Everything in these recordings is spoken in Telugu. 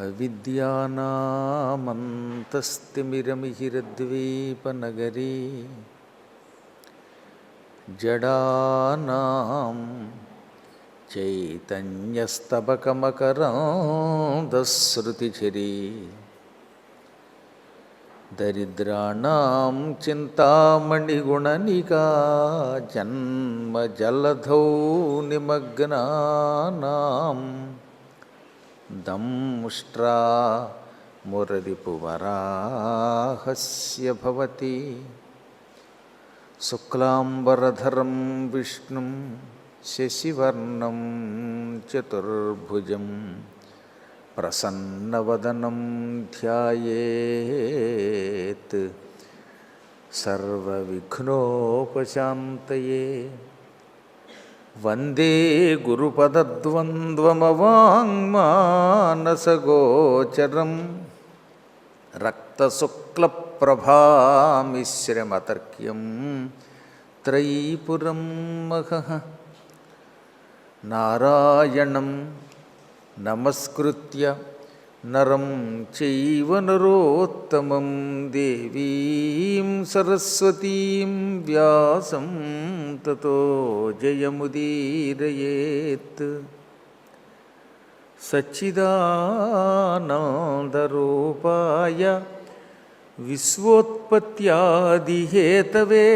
అవిద్యానామంతస్తిమిరమిహిరద్వీపనగరీ జడానాం చైతన్యస్తబకమకరాంధశ్రుతిఝరీ దరిద్రాణాం చింతామణిగుణనికా జన్మజలధౌ నిమగ్నానాం దంష్ట్రా మురరిపువరాహస్య భవతి శుక్లాంబరధరం విష్ణుం శశివర్ణం చతుర్భుజం ప్రసన్నవదనం ధ్యాయేత్ సర్వవిఘ్నోపశాంతయే. వందే గురుపదద్వంద్వమవాంగ్మానసగోచరం రక్తశుక్లప్రభామిశ్రమతర్క్యం త్రైపురం మహః. నారాయణం నమస్కృత్య నరం చైవ నరోత్తమం దేవీం సరస్వతీం వ్యాసం తతో జయముదీరయేత్. సచ్చిదానందరూపాయ విశ్వోత్పత్యాదిహేతవే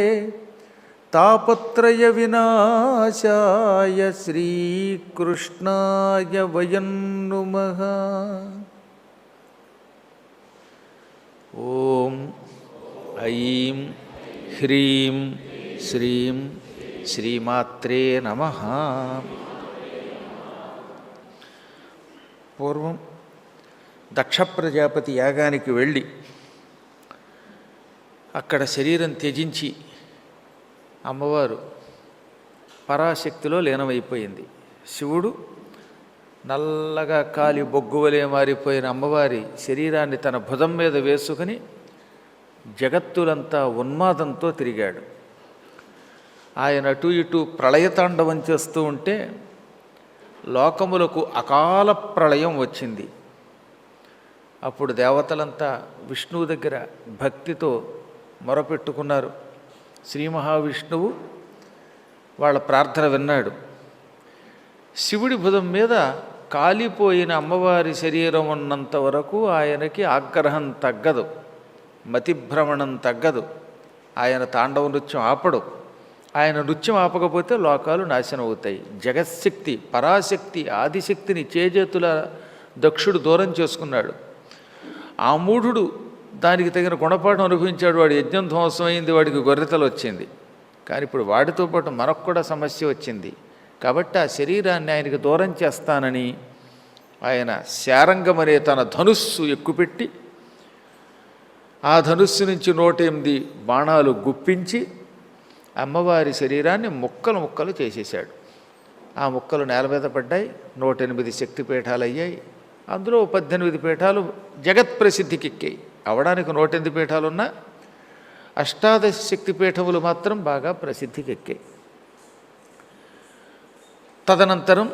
తాపత్రయ వినాశాయ శ్రీకృష్ణాయ వయం నుమః. ఓం ఐం హ్రీం శ్రీం శ్రీమాత్రే నమః. పూర్వం దక్ష ప్రజాపతి యాగానికి వెళ్ళి అక్కడ శరీరం త్యజించి అమ్మవారు పరాశక్తిలో లీనమైపోయింది. శివుడు నల్లగా కాలి బొగ్గువలే మారిపోయిన అమ్మవారి శరీరాన్ని తన భుజం మీద వేసుకుని జగత్తులంతా ఉన్మాదంతో తిరిగాడు. ఆయన అటు ఇటు ప్రళయతాండవం చేస్తూ ఉంటే లోకములకు అకాల ప్రళయం వచ్చింది. అప్పుడు దేవతలంతా విష్ణువు దగ్గర భక్తితో మొరపెట్టుకున్నారు. శ్రీ మహావిష్ణువు వాళ్ళ ప్రార్థన విన్నాడు. శివుడి భుజం మీద కాలిపోయిన అమ్మవారి శరీరం ఉన్నంత వరకు ఆయనకి ఆగ్రహం తగ్గదు, మతిభ్రమణం తగ్గదు. ఆయన తాండవ నృత్యం ఆపడు. ఆయన నృత్యం ఆపకపోతే లోకాలు నాశనం అవుతాయి. జగత్శక్తి, పరాశక్తి, ఆదిశక్తిని చేజేతుల దక్షుడు దూరం చేసుకున్నాడు. ఆ మూఢుడు దానికి తగిన గుణపాఠం అనుభవించాడు. వాడు యజ్ఞం ధ్వంసం అయింది, వాడికి గొర్రెతలు వచ్చింది. కానీ ఇప్పుడు వాడితో పాటు మనకు కూడా సమస్య వచ్చింది. కాబట్టి ఆ శరీరాన్ని ఆయనకి దూరం చేస్తానని ఆయన శారంగం అనే తన ధనుస్సు ఎక్కుపెట్టి ఆ ధనుస్సు నుంచి 108 బాణాలు గుప్పించి అమ్మవారి శరీరాన్ని ముక్కలు ముక్కలు చేసేశాడు. ఆ ముక్కలు నేల మీద పడ్డాయి. 108 శక్తిపీఠాలు అయ్యాయి. అందులో 18 పీఠాలు జగత్ ప్రసిద్ధికి ఎక్కాయి. అవడానికి 108 పీఠాలున్నా అష్టాదశ శక్తిపీఠములు మాత్రం బాగా ప్రసిద్ధికి ఎక్కాయి. తదనంతరం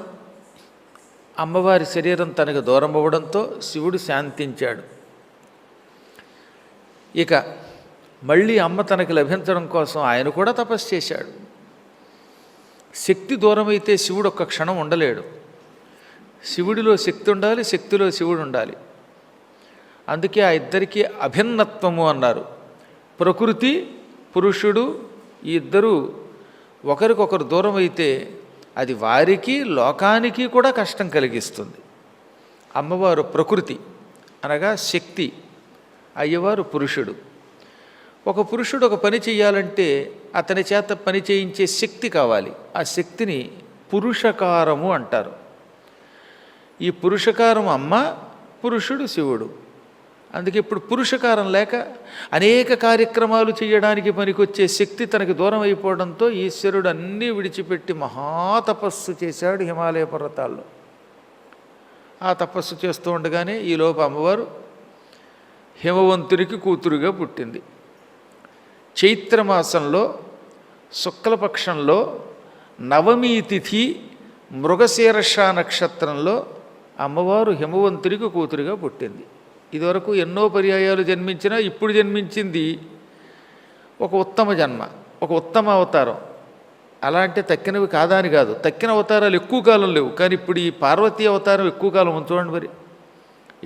అమ్మవారి శరీరం తనకు దూరం అవ్వడంతో శివుడు శాంతించాడు. ఇక మళ్ళీ అమ్మ తనకి లభించడం కోసం ఆయన కూడా తపస్సు చేశాడు. శక్తి దూరమైతే శివుడు ఒక్క క్షణం ఉండలేడు. శివుడిలో శక్తి ఉండాలి, శక్తిలో శివుడు ఉండాలి. అందుకే ఆ ఇద్దరికీ అభిన్నత్వము అన్నారు. ప్రకృతి పురుషుడు ఈ ఇద్దరూ ఒకరికొకరు దూరం అయితే అది వారికి లోకానికి కూడా కష్టం కలిగిస్తుంది. అమ్మవారు ప్రకృతి అనగా శక్తి, అయ్యవారు పురుషుడు. ఒక పురుషుడు ఒక పని చేయాలంటే అతని చేత పని చేయించే శక్తి కావాలి. ఆ శక్తిని పురుషకారము అంటారు. ఈ పురుషకారం అమ్మ, పురుషుడు శివుడు. అందుకే ఇప్పుడు పురుషకారం లేక అనేక కార్యక్రమాలు చేయడానికి పనికొచ్చే శక్తి తనకి దూరం అయిపోవడంతో ఈశ్వరుడు అన్నీ విడిచిపెట్టి మహాతపస్సు చేశాడు హిమాలయ పర్వతాల్లో. ఆ తపస్సు చేస్తూ ఉండగానే ఈలోపు అమ్మవారు హిమవంతునికి కూతురుగా పుట్టింది. చైత్రమాసంలో శుక్లపక్షంలో నవమీ తిథి మృగశీర్ష నక్షత్రంలో అమ్మవారు హిమవంతుడికి కూతురుగా పుట్టింది. ఇదివరకు ఎన్నో పర్యాయాలు జన్మించినా ఇప్పుడు జన్మించింది ఒక ఉత్తమ జన్మ, ఒక ఉత్తమ అవతారం. అలా అంటే తక్కినవి కాదా అని కాదు, తక్కిన అవతారాలు ఎక్కువ కాలం లేవు. కానీ ఇప్పుడు ఈ పార్వతీ అవతారం ఎక్కువ కాలం ఉంచండి. మరి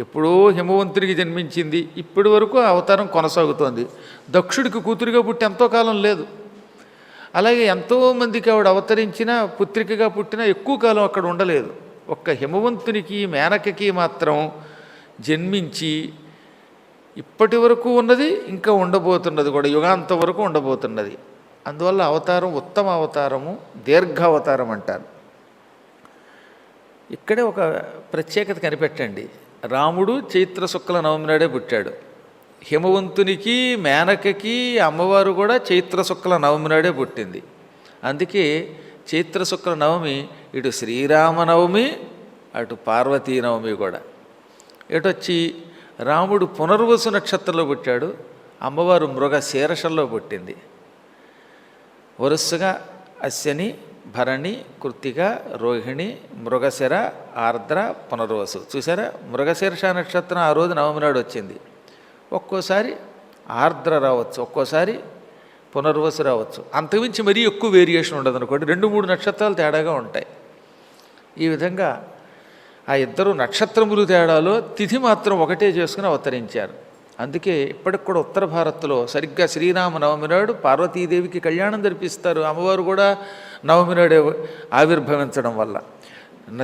ఎప్పుడో హిమవంతుడికి జన్మించింది, ఇప్పటి వరకు ఆ అవతారం కొనసాగుతోంది. దక్షుడికి కూతురుగా పుట్టి ఎంతో కాలం లేదు. అలాగే ఎంతోమందికి ఆవిడ అవతరించిన పుత్రికగా పుట్టినా ఎక్కువ కాలం అక్కడ ఉండలేదు. ఒక్క హిమవంతునికి మేనకకి మాత్రం జన్మించి ఇప్పటి వరకు ఉన్నది, ఇంకా ఉండబోతున్నది కూడా, యుగాంతం వరకు ఉండబోతున్నది. అందువల్ల అవతారం ఉత్తమ అవతారము, దీర్ఘావతారం అంటారు. ఇక్కడే ఒక ప్రత్యేకత కనిపెట్టండి. రాముడు చైత్ర శుక్ల నవమి నాడే పుట్టాడు. హిమవంతునికి మేనకకి అమ్మవారు కూడా చైత్ర శుక్ల నవమి నాడే పుట్టింది. అందుకే చైత్ర శుక్ల నవమి ఇటు శ్రీరామనవమి, అటు పార్వతీ నవమి కూడా. ఎటొచ్చి రాముడు పునర్వసు నక్షత్రంలో పుట్టాడు, అమ్మవారు మృగ శీర్షంలో పుట్టింది. వరుసగా అశ్వని, భరణి, కృత్తిక, రోహిణి, మృగశిర, ఆర్ద్ర, పునర్వసు. చూసారా, మృగశీర్ష నక్షత్రం ఆ రోజు నవమి నాడు వచ్చింది. ఒక్కోసారి ఆర్ద్ర రావచ్చు, ఒక్కోసారి పునర్వసు రావచ్చు. అంతకుమించి మరీ ఎక్కువ వేరియేషన్ ఉండదు అనుకోండి, 2-3 నక్షత్రాలు తేడాగా ఉంటాయి. ఈ విధంగా ఆ ఇద్దరు నక్షత్రములు తేడాలో తిథి మాత్రం ఒకటే చేసుకుని అవతరించారు. అందుకే ఇప్పటికి కూడా ఉత్తర భారత్లో సరిగ్గా శ్రీరామ నవమి నాడు పార్వతీదేవికి కళ్యాణం జరిపిస్తారు. అమ్మవారు కూడా నవమి నాడే ఆవిర్భవించడం వల్ల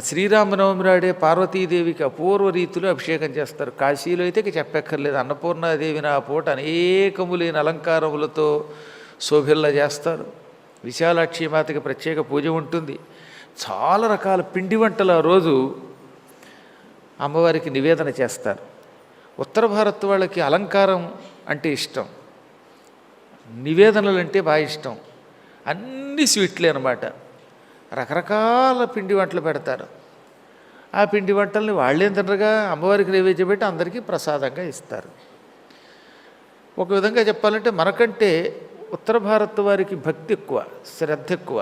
శ్రీరామనవమి నాడే పార్వతీదేవికి అపూర్వ రీతిలో అభిషేకం చేస్తారు. కాశీలో అయితే చెప్పక్కర్లేదు, అన్నపూర్ణాదేవిని ఆ పూట అనేకములైన అలంకారములతో శోభిల్ల చేస్తారు. విశాలాక్షి మాతకి ప్రత్యేక పూజ ఉంటుంది. చాలా రకాల పిండి వంటలు ఆ రోజు అమ్మవారికి నివేదన చేస్తారు. ఉత్తర భారత్ వాళ్ళకి అలంకారం అంటే ఇష్టం, నివేదనలు అంటే బాగా ఇష్టం. అన్నీ స్వీట్లే అన్నమాట. రకరకాల పిండి వంటలు పెడతారు. ఆ పిండి వంటల్ని వాళ్ళేం తినరుగా అమ్మవారికి నైవేద్యం పెట్టి అందరికీ ప్రసాదంగా ఇస్తారు. ఒక విధంగా చెప్పాలంటే మనకంటే ఉత్తర భారత్ వారికి భక్తి ఎక్కువ, శ్రద్ధ ఎక్కువ.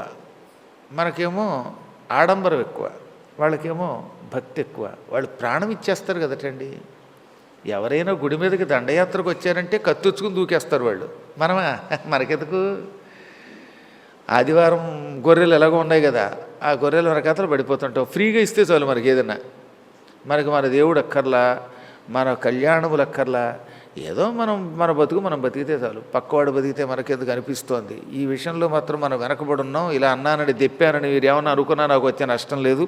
మనకేమో ఆడంబరం ఎక్కువ, వాళ్ళకేమో భక్తి ఎక్కువ. వాళ్ళు ప్రాణం ఇచ్చేస్తారు కదటండి. ఎవరైనా గుడి మీదకి దండయాత్రకు వచ్చారంటే కత్తుచ్చుకుని దూకేస్తారు వాళ్ళు. మనకెందుకు? ఆదివారం గొర్రెలు ఎలాగో ఉన్నాయి కదా, ఆ గొర్రెలు మన కథలు పడిపోతుంటాం. ఫ్రీగా ఇస్తే చాలు మనకి ఏదన్నా. మనకి మన దేవుడు అక్కర్లా, మన కళ్యాణములు అక్కర్లా. ఏదో మన బతుకు మనం బతికితే చాలు. పక్కవాడు బతికితే మనకెందుకు అనిపిస్తోంది. ఈ విషయంలో మాత్రం మనం వెనకబడి ఉన్నాం. ఇలా అన్నానని దెప్పానని మీరు ఏమన్నా అనుకున్నా నాకు వచ్చే నష్టం లేదు.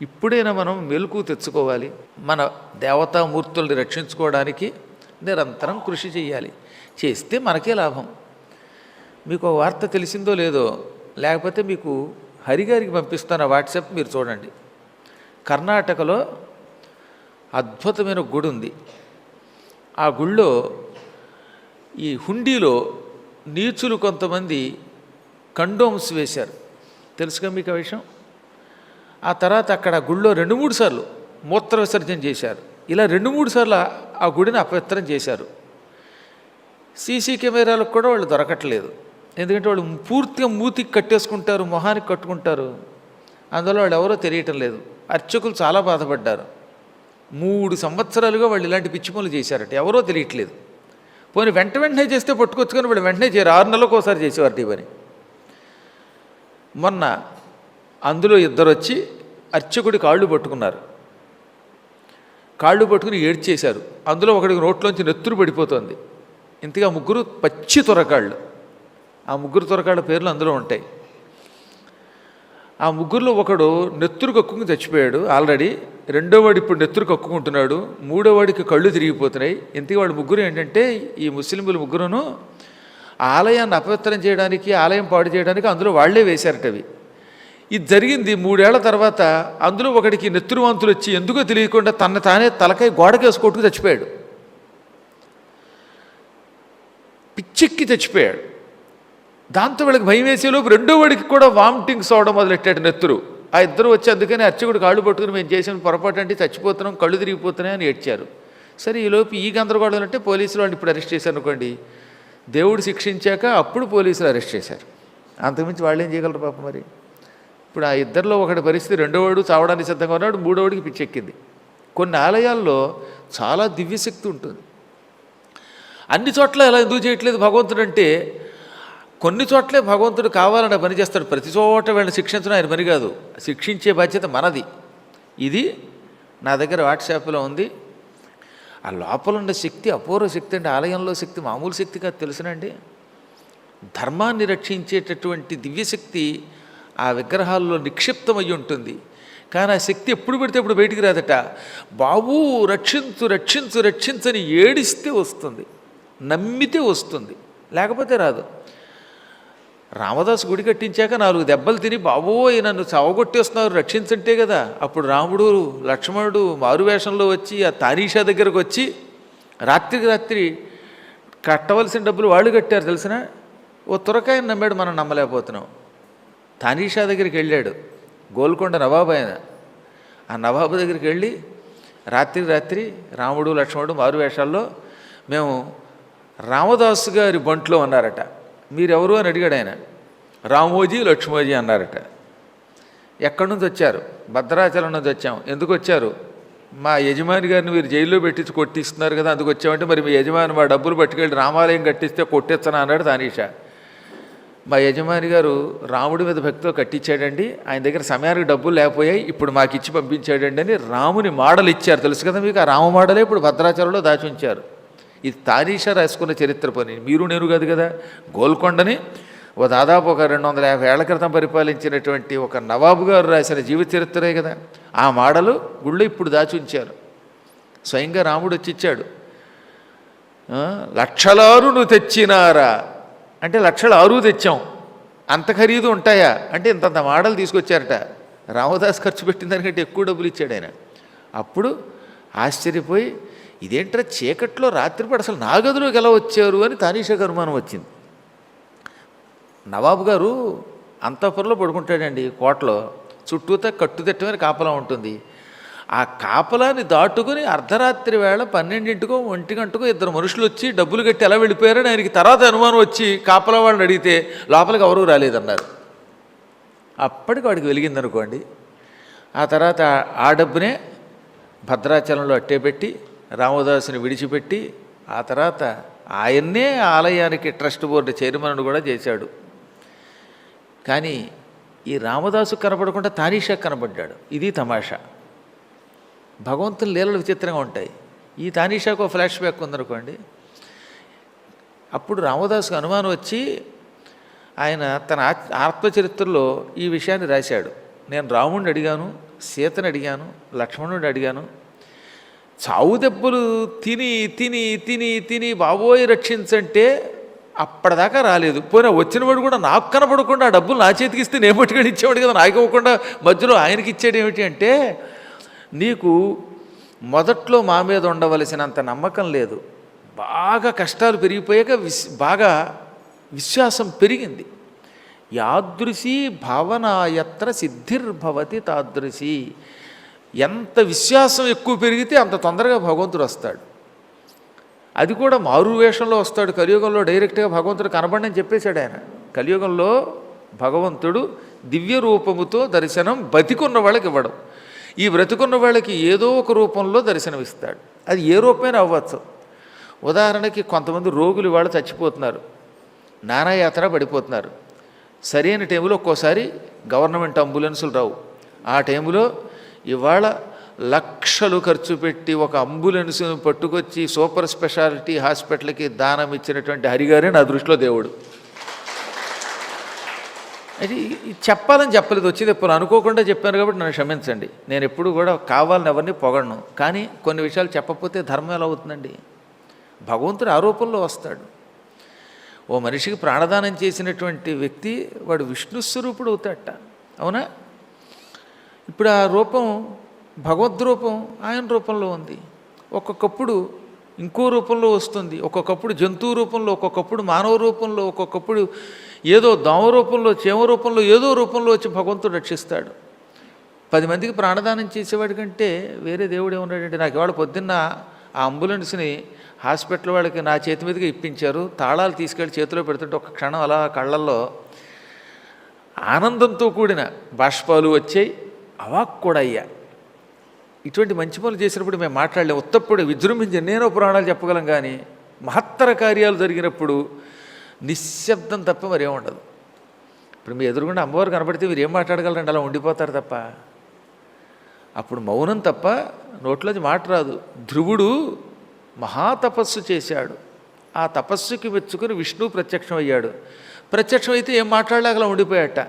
ఇప్పుడైనా మనం మెలకు తెచ్చుకోవాలి. మన దేవతామూర్తుల్ని రక్షించుకోవడానికి నిరంతరం కృషి చేయాలి. చేస్తే మనకే లాభం. మీకు వార్త తెలిసిందో లేదో, లేకపోతే మీకు హరిగారికి పంపిస్తాను వాట్సాప్, మీరు చూడండి. కర్ణాటకలో అద్భుతమైన గుడి ఉంది. ఆ గుళ్ళో ఈ హుండీలో నీచులు కొంతమంది కండోమ్స్ వేశారు. తెలుసుగా మీకు ఆ విషయం? ఆ తర్వాత అక్కడ గుళ్ళో 2-3 సార్లు మూత్ర విసర్జన చేశారు. ఇలా 2-3 సార్లు ఆ గుడిని అపవిత్రం చేశారు. సీసీ కెమెరాలకు కూడా వాళ్ళు దొరకట్లేదు. ఎందుకంటే వాళ్ళు పూర్తిగా మూతికి కట్టేసుకుంటారు, మొహానికి కట్టుకుంటారు. అందువల్ల వాళ్ళు ఎవరో తెలియటం లేదు. అర్చకులు చాలా బాధపడ్డారు. 3 సంవత్సరాలుగా వాళ్ళు ఇలాంటి పిచ్చి పనులు చేశారట, ఎవరో తెలియట్లేదు. పోనీ వెంటనే చేస్తే పట్టుకొచ్చుకొని వాళ్ళు వెంటనే చేయరు, 6 నెలలకు ఒకసారి చేసేవారు ఈ పని. మొన్న అందులో 2 వచ్చి అర్చకుడి కాళ్ళు పట్టుకున్నారు. కాళ్ళు పట్టుకుని ఏడ్చేశారు. అందులో ఒకడికి నోట్లోంచి నెత్తురు పడిపోతుంది. ఇంతగా 3 పచ్చి త్వరకాళ్ళు. ఆ 3 త్వరకాళ్ళ పేర్లు అందులో ఉంటాయి. ఆ 3లో ఒకడు నెత్తురు కక్కుని చచ్చిపోయాడు ఆల్రెడీ. 2వ వాడు ఇప్పుడు నెత్తురు కక్కుకుంటున్నాడు. 3వ వాడికి కళ్ళు తిరిగిపోతున్నాయి. ఇంతకీ వాళ్ళు 3 ఏంటంటే ఈ ముస్లింలు 3 ఆలయాన్ని అపవిత్రం చేయడానికి, ఆలయం పాడు చేయడానికి అందులో వాళ్లే వేశారట అవి. ఇది జరిగింది 3 ఏళ్ల తర్వాత. అందులో ఒకడికి నెత్తురువాంతులు వచ్చి ఎందుకో తెలియకుండా తానే తలకాయ గోడకేసుకొట్టుకు చచ్చిపోయాడు. పిచ్చెక్కి చచ్చిపోయాడు. దాంతో వీళ్ళకి భయం వేసేలోపు 2వ వాడికి కూడా వామిటింగ్స్ అవడం మొదలెట్టాడు నెత్తురు. ఆ 2 వచ్చి అందుకని అర్చకుడు కాళ్ళు పట్టుకుని మేము చేసిన పొరపాటు అంటే చచ్చిపోతున్నాం, కళ్ళు తిరిగిపోతున్నాయి అని ఏడ్చారు. సరే, ఈలోపు ఈ గందరగోళం అంటే పోలీసులు వాడిని ఇప్పుడు అరెస్ట్ చేశారు అనుకోండి. దేవుడు శిక్షించాక అప్పుడు పోలీసులు అరెస్ట్ చేశారు. అంతకుమించి వాళ్ళు ఏం చేయగలరు పాపం. మరి ఇప్పుడు ఆ 2లో ఒకటి పరిస్థితి, 2వ వాడు చావడానికి సిద్ధంగా ఉన్నాడు, 3వ వాడికి పిచ్చెక్కింది. కొన్ని ఆలయాల్లో చాలా దివ్యశక్తి ఉంటుంది. అన్ని చోట్ల ఎలా ఎందుకు చేయట్లేదు భగవంతుడు అంటే, కొన్ని చోట్లే భగవంతుడు కావాలని పని చేస్తాడు. ప్రతి చోట వీళ్ళని శిక్షించడం ఆయన పని కాదు, శిక్షించే బాధ్యత మనది. ఇది నా దగ్గర వాట్సాప్లో ఉంది. ఆ లోపల ఉన్న శక్తి అపూర్వ శక్తి అండి. ఆలయంలో శక్తి మామూలు శక్తి కాదు, తెలుసునండి. ధర్మాన్ని రక్షించేటటువంటి దివ్యశక్తి ఆ విగ్రహాల్లో నిక్షిప్తమై ఉంటుంది. కానీ ఆ శక్తి ఎప్పుడు పెడితే ఎప్పుడు బయటికి రాదట. బాబూ రక్షించు రక్షించు రక్షించని ఏడిస్తే వస్తుంది, నమ్మితే వస్తుంది, లేకపోతే రాదు. రామదాసు గుడి కట్టించాక 4 దెబ్బలు తిని బాబోయ్ నన్ను చావగొట్టేస్తున్నారు రక్షించంటే కదా, అప్పుడు రాముడు లక్ష్మణుడు మారువేషంలో వచ్చి ఆ తానీషా దగ్గరకు వచ్చి రాత్రికి రాత్రి కట్టవలసిన డబ్బులు వాళ్ళు కట్టారు తెలిసిన. ఓ తురకాయని నమ్మాడు, మనం నమ్మలేకపోతున్నాం. తానీషా దగ్గరికి వెళ్ళాడు, గోల్కొండ నవాబు ఆయన. ఆ నవాబు దగ్గరికి వెళ్ళి రాత్రికి రాత్రి రాముడు లక్ష్మణుడు మారువేషాల్లో మేము రామదాసు గారి బంట్లో అన్నారట. మీరెవరు అని అడిగాడు ఆయన. రామోజీ లక్ష్మోజీ అన్నారట. ఎక్కడి నుంచి వచ్చారు? భద్రాచలం నుంచి వచ్చాం. ఎందుకు వచ్చారు? మా యజమాని గారిని మీరు జైల్లో పెట్టించి కొట్టిస్తున్నారు కదా అందుకు వచ్చామంటే, మరి మీ యజమాని మా డబ్బులు పట్టుకెళ్ళి రామాలయం కట్టిస్తే కొట్టేచ్చనా అన్నాడు తానీషా. మా యజమాని గారు రాముడి మీద భక్తితో కట్టించాడండి, ఆయన దగ్గర సమయానికి డబ్బులు లేకపోయాయి, ఇప్పుడు మాకు ఇచ్చి పంపించాడండి అని రాముని మోడల్ ఇచ్చారు. తెలుసు కదా మీకు, ఆ రామ మోడలే ఇప్పుడు భద్రాచలంలో దాచి ఉంచారు. ఇది తానీషా రాసుకున్న చరిత్ర పని, మీరు నేను కాదు కదా. గోల్కొండని దాదాపు ఒక 250 ఏళ్ల క్రితం పరిపాలించినటువంటి ఒక నవాబు గారు రాసిన జీవిత చరిత్రే కదా. ఆ మోడలు గుళ్ళో ఇప్పుడు దాచి ఉంచారు. స్వయంగా రాముడు వచ్చి ఇచ్చాడు. లక్షలారు నువ్వు తెచ్చినారా అంటే 1,6,000 తెచ్చాం. అంత ఖరీదు ఉంటాయా అంటే ఇంతంత మోడల్ తీసుకొచ్చారట. రామదాస్ ఖర్చు పెట్టిన దానికంటే ఎక్కువ డబ్బులు ఇచ్చాడు ఆయన. అప్పుడు ఆశ్చర్యపోయి ఇదేంట్రా చీకట్లో రాత్రిపూట అసలు నా గదిలోకి ఎలా వచ్చారు అని తానీషాకు అనుమానం వచ్చింది. నవాబు గారు అంతఃపురంలో పడుకుంటాడండి కోటలో, చుట్టూతా కట్టుదిట్టమైన కాపలా ఉంటుంది. ఆ కాపలాన్ని దాటుకుని అర్ధరాత్రి వేళ 12ంటికో 1 గంటకో 2 మనుషులు వచ్చి డబ్బులు కట్టి ఎలా వెళ్ళిపోయారని ఆయనకి తర్వాత అనుమానం వచ్చి కాపలా వాళ్ళని అడిగితే లోపలికి ఎవరూ రాలేదన్నారు. అప్పటికి వాడికి వెలిగిందనుకోండి. ఆ తర్వాత ఆ డబ్బునే భద్రాచలంలో అట్టే పెట్టి రామదాసుని విడిచిపెట్టి ఆ తర్వాత ఆయన్నే ఆలయానికి ట్రస్ట్ బోర్డు చైర్మన్ కూడా చేశాడు. కానీ ఈ రామదాసు కనపడకుండా తానీషా కనపడ్డాడు. ఇది తమాషా. భగవంతుని లీలలు విచిత్రంగా ఉంటాయి. ఈ తానీషాకు ఒక ఫ్లాష్ బ్యాక్ ఉందనుకోండి. అప్పుడు రామదాసుకు అనుమానం వచ్చి ఆయన తన ఆత్మచరిత్రలో ఈ విషయాన్ని రాశాడు. నేను రాముడిని అడిగాను, సీతని అడిగాను, లక్ష్మణుడిని అడిగాను. చావు దెబ్బలు తిని తిని తిని తిని బాబోయ్ రక్షించంటే అప్పటిదాకా రాలేదు. పోయినా వచ్చినవాడు కూడా నాకు కనపడకుండా ఆ డబ్బులు నా చేతికి ఇస్తే నేను పట్టుకొని ఇచ్చేవాడు కదా, నాకు ఇవ్వకుండా మధ్యలో ఆయనకి ఇచ్చాడు ఏమిటి అంటే, నీకు మొదట్లో మా మీద ఉండవలసినంత నమ్మకం లేదు, బాగా కష్టాలు పెరిగిపోయాక బాగా విశ్వాసం పెరిగింది. యాదృశీ భావనాయత్ర సిద్ధిర్భవతి తాదృశీ. ఎంత విశ్వాసం ఎక్కువ పెరిగితే అంత తొందరగా భగవంతుడు వస్తాడు. అది కూడా మారు వేషంలో వస్తాడు. కలియుగంలో డైరెక్ట్గా భగవంతుడు కనబడని చెప్పేశాడు ఆయన. కలియుగంలో భగవంతుడు దివ్య రూపముతో దర్శనం బతికున్న వాళ్ళకి ఇవ్వడం. ఈ బ్రతికున్న వాళ్ళకి ఏదో ఒక రూపంలో దర్శనమిస్తాడు. అది ఏ రూపమైనా అవ్వచ్చు. ఉదాహరణకి కొంతమంది రోగులు వాళ్ళు చచ్చిపోతున్నారు, నానాయాత్ర పడిపోతున్నారు. సరైన టైంలో ఒక్కోసారి గవర్నమెంట్ అంబులెన్సులు రావు. ఆ టైంలో ఇవాళ లక్షలు ఖర్చు పెట్టి ఒక అంబులెన్స్ను పట్టుకొచ్చి సూపర్ స్పెషాలిటీ హాస్పిటల్కి దానం ఇచ్చినటువంటి హరిగారే నా దృష్టిలో దేవుడు. అది చెప్పాలని చెప్పలేదు, వచ్చేది ఎప్పుడు అనుకోకుండా చెప్పాను కాబట్టి నన్ను క్షమించండి. నేను ఎప్పుడు కూడా కావాలని ఎవరిని పొగడను. కానీ కొన్ని విషయాలు చెప్పకపోతే ధర్మం ఎలా అవుతుందండి? భగవంతుడు ఆరోపణలో వస్తాడు. ఓ మనిషికి ప్రాణదానం చేసినటువంటి వ్యక్తి వాడు విష్ణు స్వరూపుడు అవుతాడట, అవునా? ఇప్పుడు ఆ రూపం భగవద్రూపం ఆయన రూపంలో ఉంది. ఒక్కొక్కప్పుడు ఇంకో రూపంలో వస్తుంది, ఒక్కొక్కప్పుడు జంతువు రూపంలో, ఒక్కొక్కప్పుడు మానవ రూపంలో, ఒక్కొక్కప్పుడు ఏదో దోమ రూపంలో, చీమ రూపంలో, ఏదో రూపంలో వచ్చి భగవంతుడు రక్షిస్తాడు. 10 మందికి ప్రాణదానం చేసేవాడి కంటే వేరే దేవుడు ఏమన్నాడంటే, నాకు ఇవాళ పొద్దున్న ఆ అంబులెన్స్ని హాస్పిటల్ వాళ్ళకి నా చేతి మీదుగా ఇప్పించారు, తాళాలు తీసుకెళ్ళి చేతిలో పెడుతుంటే ఒక క్షణం అలా కళ్ళల్లో ఆనందంతో కూడిన బాష్పాలు వచ్చాయి, అవాక్ కూడా అయ్యా. ఇటువంటి మంచి పనులు చేసినప్పుడు మేము మాట్లాడలేము. ఉత్తప్పుడు విజృంభించి ఎన్నో పురాణాలు చెప్పగలం, కానీ మహత్తర కార్యాలు జరిగినప్పుడు నిశ్శబ్దం తప్ప మరేముండదు. ఇప్పుడు మీ ఎదురుగుండా అమ్మవారు కనబడితే మీరు ఏం మాట్లాడగలరండి? అలా ఉండిపోతారు తప్ప. అప్పుడు మౌనం తప్ప నోట్లోంచి మాట రాదు. ధ్రువుడు మహాతపస్సు చేశాడు. ఆ తపస్సుకి మెచ్చుకుని విష్ణువు ప్రత్యక్షం అయ్యాడు. ప్రత్యక్షం అయితే ఏం మాట్లాడలేక అలా ఉండిపోయాట.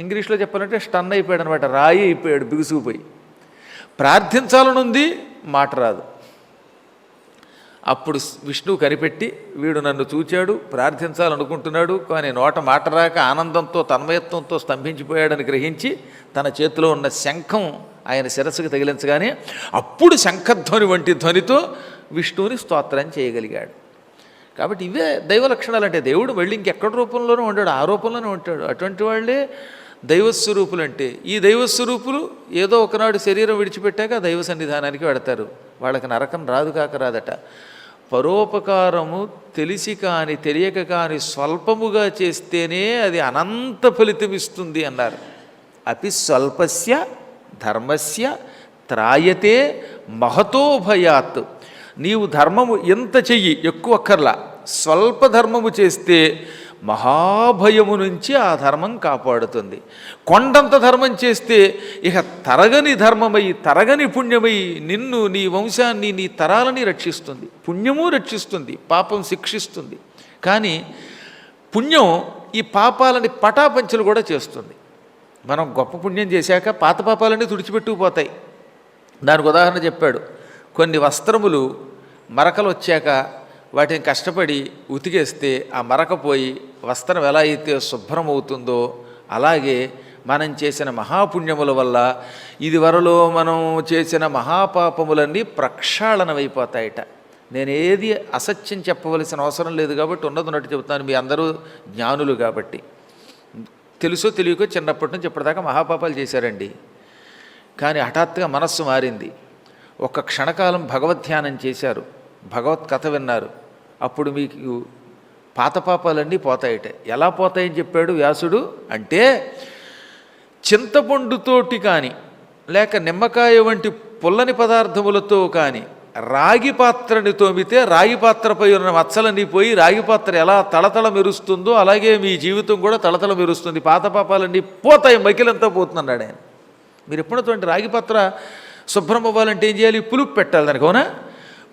ఇంగ్లీష్లో చెప్పాలంటే స్టన్ అయిపోయాడు అనమాట. రాయి అయిపోయాడు, బిగుసుకుపోయి. ప్రార్థించాలనుంది, మాట రాదు. అప్పుడు విష్ణువు కనిపెట్టి, వీడు నన్ను చూచాడు, ప్రార్థించాలనుకుంటున్నాడు, కానీ నోట మాట రాక ఆనందంతో తన్మయత్వంతో స్తంభించిపోయాడని గ్రహించి తన చేతిలో ఉన్న శంఖం ఆయన శిరస్సుకు తగిలించగానే అప్పుడు శంఖధ్వని వంటి ధ్వనితో విష్ణువుని స్తోత్రం చేయగలిగాడు. కాబట్టి ఇవే దైవ లక్షణాలు. అంటే దేవుడు మళ్ళీ ఇంకెక్కడ రూపంలోనూ ఉంటాడు, ఆ రూపంలోనే ఉంటాడు. అటువంటి వాళ్ళే దైవస్వరూపులు. అంటే ఈ దైవస్వరూపులు ఏదో ఒకనాడు శరీరం విడిచిపెట్టాక దైవ సన్నిధానానికి వెడతారు. వాళ్ళకి నరకం రాదు కాక రాదట. పరోపకారము తెలిసి కాని తెలియక కాని స్వల్పముగా చేస్తేనే అది అనంత ఫలితం ఇస్తుంది అన్నారు. అపి స్వల్పస్య ధర్మస్య త్రాయతే మహతో భయాత్. నీవు ధర్మము ఎంత చెయ్యి, ఎక్కువ అక్కర్లా. స్వల్ప ధర్మము చేస్తే మహాభయము నుంచి ఆ ధర్మం కాపాడుతుంది. కొండంత ధర్మం చేస్తే ఇక తరగని ధర్మమై తరగని పుణ్యమై నిన్ను, నీ వంశాన్ని, నీ తరాలని రక్షిస్తుంది. పుణ్యము రక్షిస్తుంది, పాపం శిక్షిస్తుంది. కానీ పుణ్యం ఈ పాపాలని పటాపంచలు కూడా చేస్తుంది. మనం గొప్ప పుణ్యం చేశాక పాత పాపాలన్నీ తుడిచిపెట్టుకుపోతాయి. దానికి ఉదాహరణ చెప్పాడు. కొన్ని వస్త్రములు మరకలు వచ్చాక వాటిని కష్టపడి ఉతికేస్తే ఆ మరకపోయి వస్త్రం ఎలా అయితే శుభ్రమవుతుందో, అలాగే మనం చేసిన మహాపుణ్యముల వల్ల ఇదివరలో మనం చేసిన మహాపాపములన్నీ ప్రక్షాళనమైపోతాయట. నేను ఏది అసత్యం చెప్పవలసిన అవసరం లేదు కాబట్టి ఉన్నట్టు చెబుతాను. మీ అందరూ జ్ఞానులు కాబట్టి. తెలుసో తెలియకో చిన్నప్పటి నుంచి ఇప్పటిదాకా మహాపాపాలు చేశారండి. కానీ హఠాత్తుగా మనస్సు మారింది. ఒక్క క్షణకాలం భగవద్ధ్యానం చేశారు, భగవత్ కథ విన్నారు. అప్పుడు మీకు పాత పాపాలన్నీ పోతాయట. ఎలా పోతాయని చెప్పాడు వ్యాసుడు అంటే, చింతపండుతోటి కానీ లేక నిమ్మకాయ వంటి పుల్లని పదార్థములతో కానీ రాగి పాత్రని తోమితే రాగి పాత్రపై ఉన్న మచ్చలన్నీ పోయి రాగి పాత్ర ఎలా తళతళ మెరుస్తుందో అలాగే మీ జీవితం కూడా తళతళ మెరుస్తుంది. పాత పాపాలన్నీ పోతాయి, మకిలంతా పోతుందన్నాడు ఆయన. మీరు ఎప్పుడటువంటి రాగి పాత్ర శుభ్రం అవ్వాలంటే ఏం చేయాలి? పులుపు పెట్టాలి దానికి. అవునా?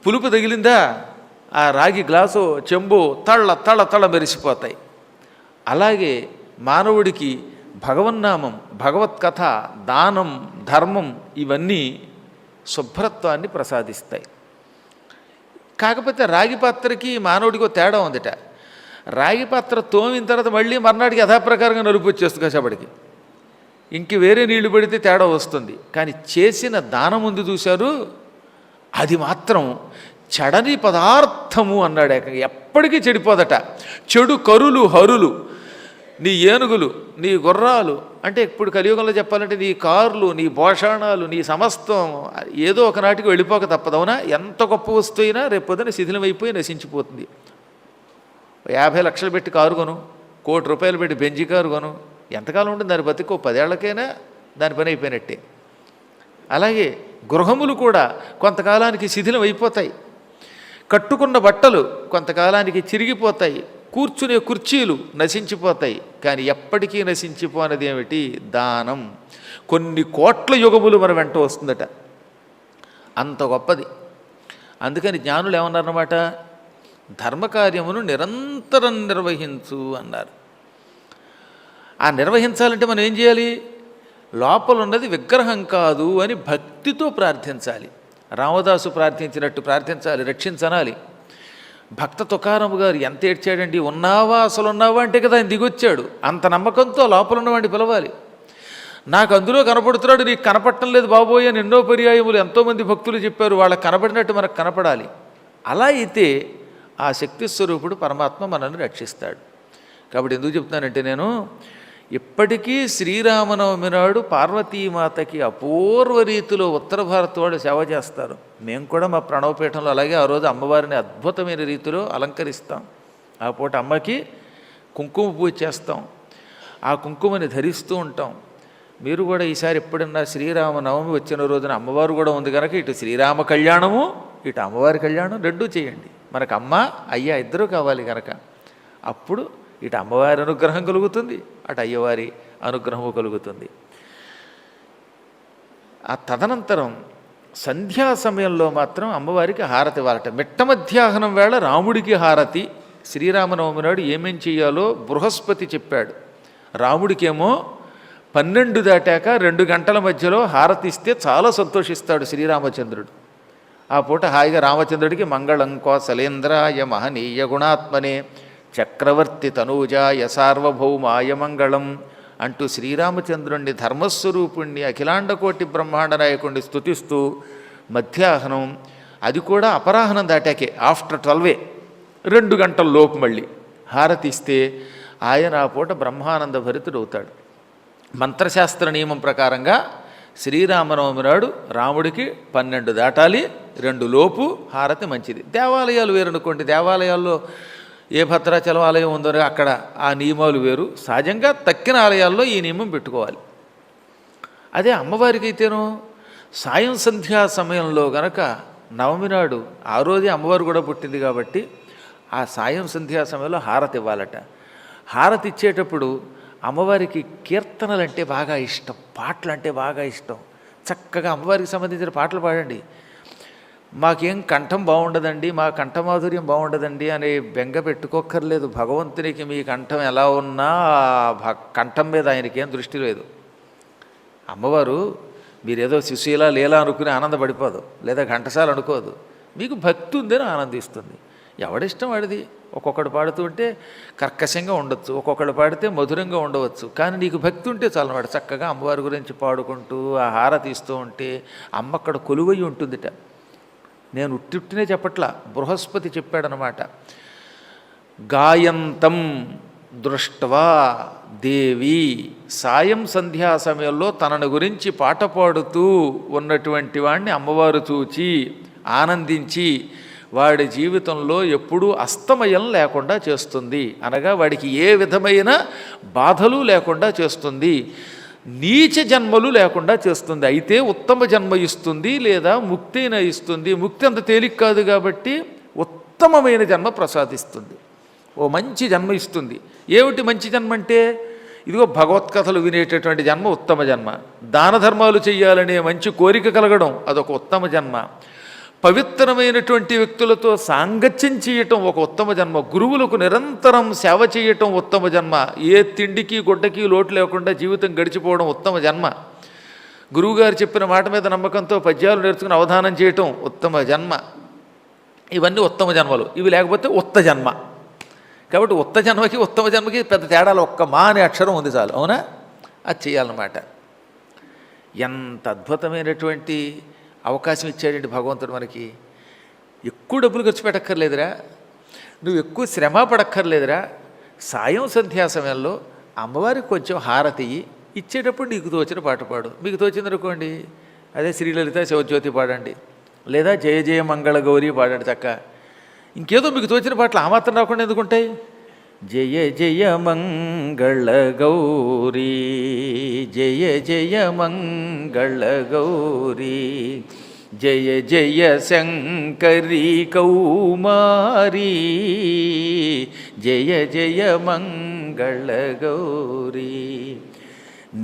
పులుపు తగిలిందా ఆ రాగి గ్లాసు చెంబు తళ్ళ తళ తళ మెరిసిపోతాయి. అలాగే మానవుడికి భగవన్నామం, భగవత్ కథ, దానం, ధర్మం ఇవన్నీ శుభ్రత్వాన్ని ప్రసాదిస్తాయి. కాకపోతే రాగి పాత్రకి మానవుడికి తేడా ఉందిట. రాగి పాత్ర తోమిన తర్వాత మళ్ళీ మర్నాటికి యథాప్రకారంగా నలుపు వచ్చేస్తుంది కసేపటికి. ఇంక వేరే నీళ్లు పెడితే తేడా వస్తుంది. కానీ చేసిన దానం ఉంది చూశారు, అది మాత్రం చెడని పదార్థము అన్నాడు. ఎప్పటికీ చెడిపోదట. చెడు కరులు హరులు, నీ ఏనుగులు, నీ గుర్రాలు, అంటే ఇప్పుడు కలియుగంలో చెప్పాలంటే నీ కార్లు, నీ భోషాణాలు, నీ సమస్తం ఏదో ఒకనాటికి వెళ్ళిపోక తప్పదవునా? ఎంత గొప్ప వస్తువు అయినా రేపొద్దున శిథిలమైపోయి నశించిపోతుంది. 50 లక్షలు పెట్టి కారు కొను, 1 కోటి రూపాయలు పెట్టి బెంజి కారు కొను, ఎంతకాలం ఉంటుంది దాని బతికో? 10 ఏళ్లకైనా దాని పని అయిపోయినట్టే. అలాగే గృహములు కూడా కొంతకాలానికి శిథిలం అయిపోతాయి. కట్టుకున్న బట్టలు కొంతకాలానికి చిరిగిపోతాయి. కూర్చునే కుర్చీలు నశించిపోతాయి. కానీ ఎప్పటికీ నశించిపోనది ఏమిటి? దానం. కొన్ని కోట్ల యుగములు మన వెంట వస్తుందట. అంత గొప్పది. అందుకని జ్ఞానులు ఏమన్నారన్నమాట? ధర్మకార్యమును నిరంతరం నిర్వహించు అన్నారు. ఆ నిర్వహించాలంటే మనం ఏం చేయాలి? లోపల ఉన్నది విగ్రహం కాదు అని భక్తితో ప్రార్థించాలి. రామదాసు ప్రార్థించినట్టు ప్రార్థించాలి, రక్షించనాలి. భక్త తుకారము గారు ఎంత ఏడ్చాడండి. ఉన్నావా, అసలు ఉన్నావా అంటే కదా ఆయన దిగొచ్చాడు. అంత నమ్మకంతో లోపల ఉన్నవాడిని పిలవాలి. నాకు అందులో కనపడుతున్నాడు, నీకు కనపడటం లేదు బాబోయ్ అని ఎన్నో పర్యాయములు ఎంతోమంది భక్తులు చెప్పారు. వాళ్ళకి కనపడినట్టు మనకు కనపడాలి. అలా అయితే ఆ శక్తి స్వరూపుడు పరమాత్మ మనల్ని రక్షిస్తాడు. కాబట్టి ఎందుకు చెప్తున్నానంటే, నేను ఇప్పటికీ శ్రీరామనవమి నాడు పార్వతీమాతకి అపూర్వ రీతిలో ఉత్తర భారత వాళ్ళు సేవ చేస్తారు. మేము కూడా మా ప్రణవపీఠంలో అలాగే ఆ రోజు అమ్మవారిని అద్భుతమైన రీతిలో అలంకరిస్తాం. ఆ పూట అమ్మకి కుంకుమ పూజ చేస్తాం. ఆ కుంకుమని ధరిస్తూ ఉంటాం. మీరు కూడా ఈసారి ఎప్పుడన్నా శ్రీరామనవమి వచ్చిన రోజున అమ్మవారు కూడా ఉంది కనుక ఇటు శ్రీరామ కళ్యాణము ఇటు అమ్మవారి కళ్యాణం రెండూ చేయండి. మనకు అమ్మ అయ్య ఇద్దరూ కావాలి కనుక అప్పుడు ఇటు అమ్మవారి అనుగ్రహం కలుగుతుంది, అటు అయ్యవారి అనుగ్రహము కలుగుతుంది. ఆ తదనంతరం సంధ్యా సమయంలో మాత్రం అమ్మవారికి హారతి ఇవ్వాలట. మిట్ట మధ్యాహ్నం వేళ రాముడికి హారతి. శ్రీరామనవమి నాడు ఏమేం చేయాలో బృహస్పతి చెప్పాడు. రాముడికేమో 12 దాటాక 2 గంటల మధ్యలో హారతి ఇస్తే చాలా సంతోషిస్తాడు శ్రీరామచంద్రుడు. ఆ పూట హాయిగా రామచంద్రుడికి మంగళం కోసలేంద్రాయ మహనీయ గుణాత్మనే చక్రవర్తి తనూజాయ సార్వభౌమాయ మంగళం అంటూ శ్రీరామచంద్రుణ్ణి ధర్మస్వరూపుణ్ణి అఖిలాండకోటి బ్రహ్మాండ నాయకుడిని స్తుతిస్తూ మధ్యాహ్నం, అది కూడా అపరాహ్నం దాటాకే, ఆఫ్టర్ 12 2 గంటల లోపు మళ్ళీ హారతి ఇస్తే ఆయన ఆ పూట బ్రహ్మానంద భరితుడు అవుతాడు. మంత్రశాస్త్ర నియమం ప్రకారంగా శ్రీరామనవమి నాడు రాముడికి 12 దాటాలి, 2 లోపు హారతి మంచిది. దేవాలయాలు వేరనుకోండి, దేవాలయాల్లో ఏ భద్రాచలం ఆలయం ఉందో అక్కడ ఆ నియమాలు వేరు. సహజంగా తక్కిన ఆలయాల్లో ఈ నియమం పెట్టుకోవాలి. అదే అమ్మవారికి అయితేనో సాయం సంధ్యా సమయంలో గనక నవమి నాడు, ఆ రోజే అమ్మవారు కూడా పుట్టింది కాబట్టి ఆ సాయం సంధ్యా సమయంలో హారతి ఇవ్వాలట. హారతి ఇచ్చేటప్పుడు అమ్మవారికి కీర్తనలు అంటే బాగా ఇష్టం, పాటలు అంటే బాగా ఇష్టం. చక్కగా అమ్మవారికి సంబంధించిన పాటలు పాడండి. మాకేం కంఠం బాగుండదండి, మా కంఠమాధుర్యం బాగుండదండి అనే బెంగ పెట్టుకోక్కర్లేదు. భగవంతునికి మీ కంఠం ఎలా ఉన్నా కంఠం మీద ఆయనకేం దృష్టి లేదు. అమ్మవారు మీరేదో సుశీల లీలా అనుకుని ఆనందపడిపోదు, లేదా ఘంటసాల అనుకోదు. మీకు భక్తి ఉందని ఆనందిస్తుంది. ఎవడిష్టం వాడిది. ఒక్కొక్కడు పాడుతూ ఉంటే కర్కశంగా ఉండొచ్చు, ఒక్కొక్కడు పాడితే మధురంగా ఉండవచ్చు. కానీ నీకు భక్తి ఉంటే చాలు, వాడు చక్కగా అమ్మవారి గురించి పాడుకుంటూ ఆ హారతి ఇస్తూ ఉంటే అమ్మ అక్కడ కొలువై ఉంటుందిట. నేను ఉట్టినే చెప్పట్లా, బృహస్పతి చెప్పాడనమాట. గాయంతం దృష్ట్వా దేవి, సాయం సంధ్యా సమయంలో తనను గురించి పాట పాడుతూ ఉన్నటువంటి వాడిని అమ్మవారు చూచి ఆనందించి వాడి జీవితంలో ఎప్పుడూ అస్తమయం లేకుండా చేస్తుంది. అనగా వాడికి ఏ విధమైన బాధలు లేకుండా చేస్తుంది, నీచ జన్మలు లేకుండా చేస్తుంది. అయితే ఉత్తమ జన్మ ఇస్తుంది, లేదా ముక్తిన ఇస్తుంది. ముక్తి అంత తేలిక కాదు కాబట్టి ఉత్తమమైన జన్మ ప్రసాదిస్తుంది. ఓ మంచి జన్మ ఇస్తుంది. ఏమిటి మంచి జన్మ అంటే? ఇదిగో భగవత్కథలు వినేటటువంటి జన్మ ఉత్తమ జన్మ. దాన ధర్మాలు చేయాలనే మంచి కోరిక కలగడం అదొక ఉత్తమ జన్మ. పవిత్రమైనటువంటి వ్యక్తులతో సాంగత్యం చేయటం ఒక ఉత్తమ జన్మ. గురువులకు నిరంతరం సేవ చేయటం ఉత్తమ జన్మ. ఏ తిండికి గుడ్డకి లోటు లేకుండా జీవితం గడిచిపోవడం ఉత్తమ జన్మ. గురువుగారు చెప్పిన మాట మీద నమ్మకంతో పద్యాలు నేర్చుకుని అవధానం చేయటం ఉత్తమ జన్మ. ఇవన్నీ ఉత్తమ జన్మలు. ఇవి లేకపోతే ఉత్త జన్మ. కాబట్టి ఉత్త జన్మకి ఉత్తమ జన్మకి పెద్ద తేడాలు, ఒక్క మా అనే అక్షరం ఉంది చాలు. అవునా? అది చేయాలన్నమాట. ఎంత అద్భుతమైనటువంటి అవకాశం ఇచ్చాడండి భగవంతుడు మనకి. ఎక్కువ డబ్బులు ఖర్చు పెట్టక్కర్లేదురా, నువ్వు ఎక్కువ శ్రమ పడక్కర్లేదురా. సాయం సంధ్యా సమయంలో అమ్మవారికి కొంచెం హారతి ఇచ్చేటప్పుడు నీకు తోచిన పాట పాడు. మీకు తోచింది అనుకోండి, అదే శ్రీలలిత శివజ్యోతి పాడండి, లేదా జయ జయ మంగళ గౌరీ పాడండి చక్క. ఇంకేదో మీకు తోచిన పాటలు ఆ మాత్రం రాకుండా ఎందుకుంటాయి? జయ జయ మంగళ గౌరీ, జయ జయ మంగళ గౌరీ, జయ జయ శంకరీ కౌమారీ, జయ జయ మంగళ గౌరీ.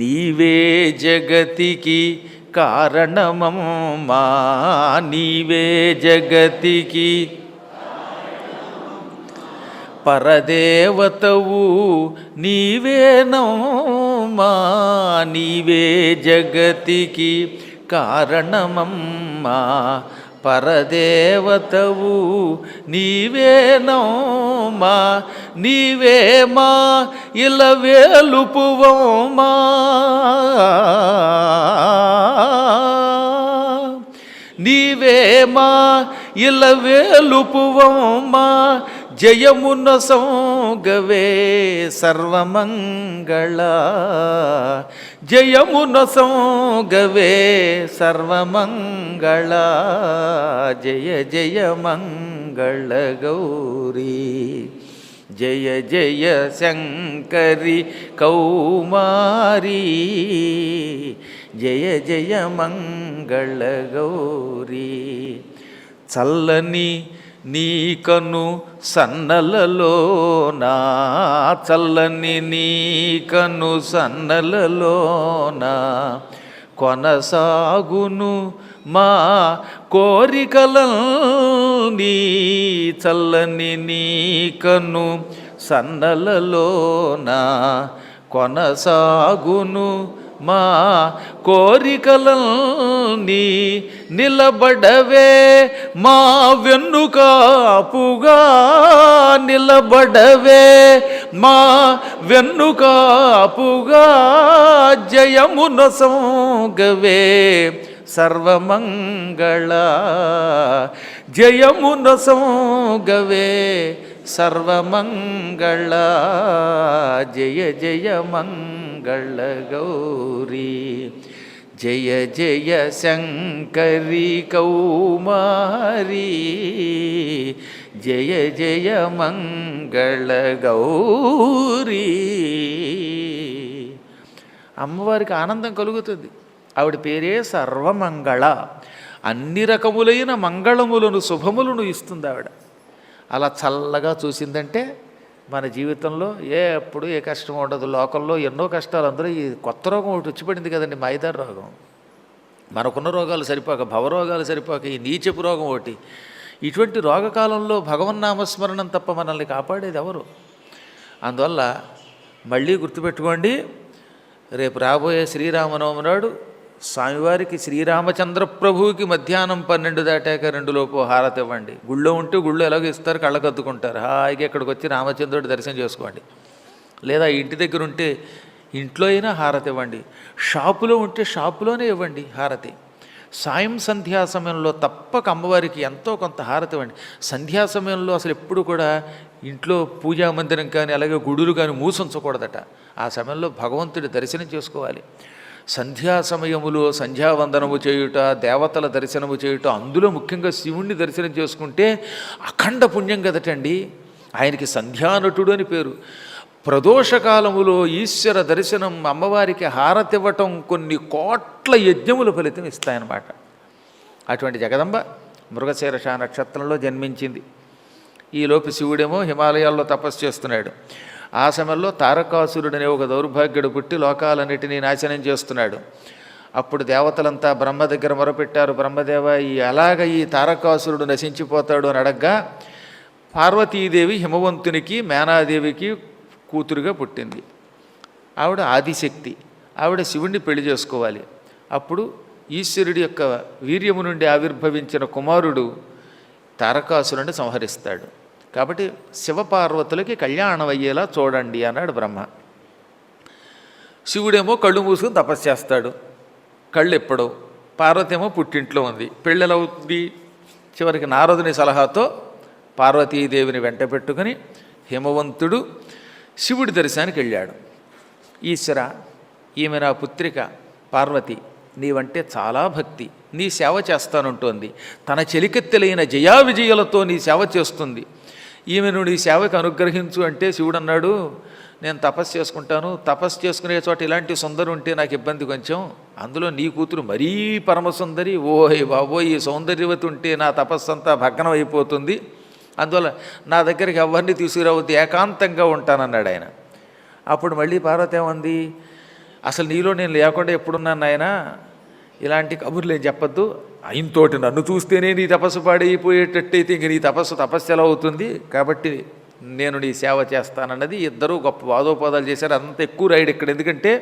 నీవే జగతికి కారణమమ్మా, నీవే జగతికి పరదేవతవు నీవేనమ్మా, నీవే జగతికి కారణమమ్మా, పరదేవతవు నీవేనమ్మా, నీవే మా ఇలవేలుపువమ్మా, నీవే మా ఇలవేలుపువమ్మా, జయమున సౌగవే సర్వమంగళ, జయమున సౌగవే సర్వమంగళ, జయ జయ మంగళ గౌరీ, జయ జయ శంకరి కౌమారీ, జయ జయ మంగళ గౌరీ. చల్లని నీకను సన్నలలోనా, చల్లని నీకను సన్నలలోనా కొనసాగును మా కోరికలన్నీ, చల్లని నీకను సన్నలలోనా కొనసాగును మా కోరికలన్నీ. నిలబడవే మా వెన్నుకాపుగా, నిలబడవే మా వెన్నుకాపుగా, జయమునొసంగవే సర్వమంగళ, జయమునొసంగవే సర్వమంగళ. జయ జయ మంగళ గౌరీ. జయ జయ శంకరి కౌమారీ. జయ జయ మంగళ గౌరీ. అమ్మవారికి ఆనందం కలుగుతుంది. ఆవిడ పేరే సర్వమంగళ. అన్ని రకములైన మంగళములను శుభములను ఇస్తుంది ఆవిడ. అలా చల్లగా చూసిందంటే మన జీవితంలో ఎప్పుడు ఏ కష్టం ఉండదు. లోకంలో ఎన్నో కష్టాలు, అందరూ ఈ కొత్త రోగం ఒకటి వచ్చిపడింది కదండి, మైదార్ రోగం. మనకున్న రోగాలు సరిపోక, భవరోగాలు సరిపోక ఈ నీచపు రోగం ఒకటి. ఇటువంటి రోగకాలంలో భగవన్నామస్మరణం తప్ప మనల్ని కాపాడేది ఎవరు? అందువల్ల మళ్ళీ గుర్తుపెట్టుకోండి, రేపు రాబోయే శ్రీరామనవమి నాడు స్వామివారికి శ్రీరామచంద్ర ప్రభువుకి మధ్యాహ్నం 12 దాటాక 2 లోపు హారతి ఇవ్వండి. గుళ్ళో ఉంటే గుళ్ళో ఎలాగో ఇస్తారు, కళ్ళకద్దుకుంటారు. హాయిగా ఇక్కడికి వచ్చి రామచంద్రుడి దర్శనం చేసుకోండి. లేదా ఇంటి దగ్గర ఉంటే ఇంట్లో అయినా హారతి ఇవ్వండి. షాపులో ఉంటే షాపులోనే ఇవ్వండి హారతి. సాయం సంధ్యా సమయంలో తప్పక అమ్మవారికి ఎంతో కొంత హారతి ఇవ్వండి. సంధ్యా సమయంలో అసలు ఎప్పుడు కూడా ఇంట్లో పూజా మందిరం కానీ అలాగే గుడులు కానీ మూసుంచకూడదట. ఆ సమయంలో భగవంతుడి దర్శనం చేసుకోవాలి. సంధ్యా సమయములో సంధ్యావందనము చేయుట, దేవతల దర్శనము చేయుట, అందులో ముఖ్యంగా శివుణ్ణి దర్శనం చేసుకుంటే అఖండ పుణ్యం కదటండి. ఆయనకి సంధ్యానటుడు అని పేరు. ప్రదోషకాలములో ఈశ్వర దర్శనం, అమ్మవారికి హారతి ఇవ్వటం కొన్ని కోట్ల యజ్ఞముల ఫలితం ఇస్తాయన్నమాట. అటువంటి జగదంబ మృగశీర్ష నక్షత్రంలో జన్మించింది. ఈలోపు శివుడేమో హిమాలయాల్లో తపస్సు చేస్తున్నాడు. ఆ సమయంలో తారకాసురుడనే ఒక దౌర్భాగ్యుడు పుట్టి లోకాలన్నిటినీ నాశనం చేస్తున్నాడు. అప్పుడు దేవతలంతా బ్రహ్మ దగ్గర మొరపెట్టారు, బ్రహ్మదేవ అలాగ ఈ తారకాసురుడు నశించిపోతాడు అని అడగ్గా, పార్వతీదేవి హిమవంతునికి మేనాదేవికి కూతురుగా పుట్టింది. ఆవిడ ఆదిశక్తి. ఆవిడ శివుణ్ణి పెళ్లి చేసుకోవాలి. అప్పుడు ఈశ్వరుడి యొక్క వీర్యము నుండి ఆవిర్భవించిన కుమారుడు తారకాసురుడిని సంహరిస్తాడు. కాబట్టి శివపార్వతులకి కళ్యాణం అయ్యేలా చూడండి అన్నాడు బ్రహ్మ. శివుడేమో కళ్ళు మూసుకుని తపస్సు చేస్తాడు. కళ్ళు ఎప్పుడో, పార్వతేమో పుట్టింట్లో ఉంది. పెళ్ళెలవుతుంది. చివరికి నారదుని సలహాతో పార్వతీదేవిని వెంట పెట్టుకుని హిమవంతుడు శివుడి దర్శనానికి వెళ్ళాడు. ఈశ్వర, ఈమె నా పుత్రిక పార్వతి, నీవంటే చాలా భక్తి, నీ సేవ చేస్తానంటోంది. తన చెలికెత్తెలైన జయా విజయాలతో నీ సేవ చేస్తుంది. ఈమెను నీ సేవకు అనుగ్రహించు అంటే శివుడు అన్నాడు, నేను తపస్సు చేసుకుంటాను. తపస్సు చేసుకునే చోట ఇలాంటి సుందరి ఉంటే నాకు ఇబ్బంది కొంచెం. అందులో నీ కూతురు మరీ పరమసుందరి. ఓహే బాబోయ్, ఈ సౌందర్యవతి ఉంటే నా తపస్సు అంతా భగ్నం అయిపోతుంది. అందువల్ల నా దగ్గరికి ఎవరిని తీసుకురావద్దు, ఏకాంతంగా ఉంటానన్నాడు ఆయన. అప్పుడు మళ్ళీ పార్వతి ఏమంది, అసలు నీలో నేను లేకుండా ఎప్పుడున్నాను ఆయన, ఇలాంటి కబుర్లు ఏం చెప్పొద్దు. ఆయనతోటి నన్ను చూస్తేనే నీ తపస్సు పాడైపోయేటట్టయితే ఇంక నీ తపస్సు ఎలా అవుతుంది? కాబట్టి నేను నీ సేవ చేస్తానన్నది. ఇద్దరూ గొప్ప వాదోపాదాలు చేశారు. అంత ఎక్కువ రాయడు ఇక్కడ, ఎందుకంటే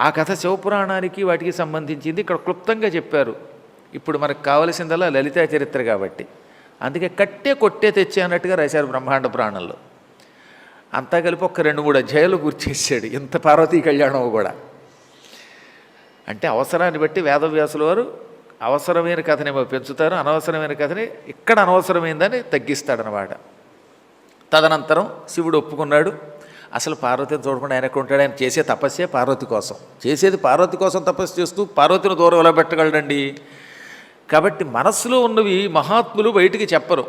ఆ కథ శివపురాణానికి వాటికి సంబంధించింది. ఇక్కడ క్లుప్తంగా చెప్పారు. ఇప్పుడు మనకు కావలసిందల్లా లలితా చరిత్ర కాబట్టి, అందుకే కట్టే కొట్టే తెచ్చే అన్నట్టుగా రాశారు బ్రహ్మాండ పురాణంలో. అంతా కలిపి ఒక 2-3 అధ్యాయాలు గుర్చేసాడు. ఇంత పార్వతీ కళ్యాణం కూడా అంటే అవసరాన్ని బట్టి వేదవ్యాసుల వారు అవసరమైన కథనేమో పెంచుతారు, అనవసరమైన కథని ఇక్కడ అనవసరమైందని తగ్గిస్తాడనమాట. తదనంతరం శివుడు ఒప్పుకున్నాడు. అసలు పార్వతిని చూడకుండా ఆయన ఉంటాడు. ఆయన చేసే తపస్సే పార్వతి కోసం, చేసేది పార్వతి కోసం తపస్సు చేస్తూ పార్వతిని దూరం ఎలా పెట్టగలడండి? కాబట్టి మనస్సులో ఉన్నవి మహాత్ములు బయటికి చెప్పరు.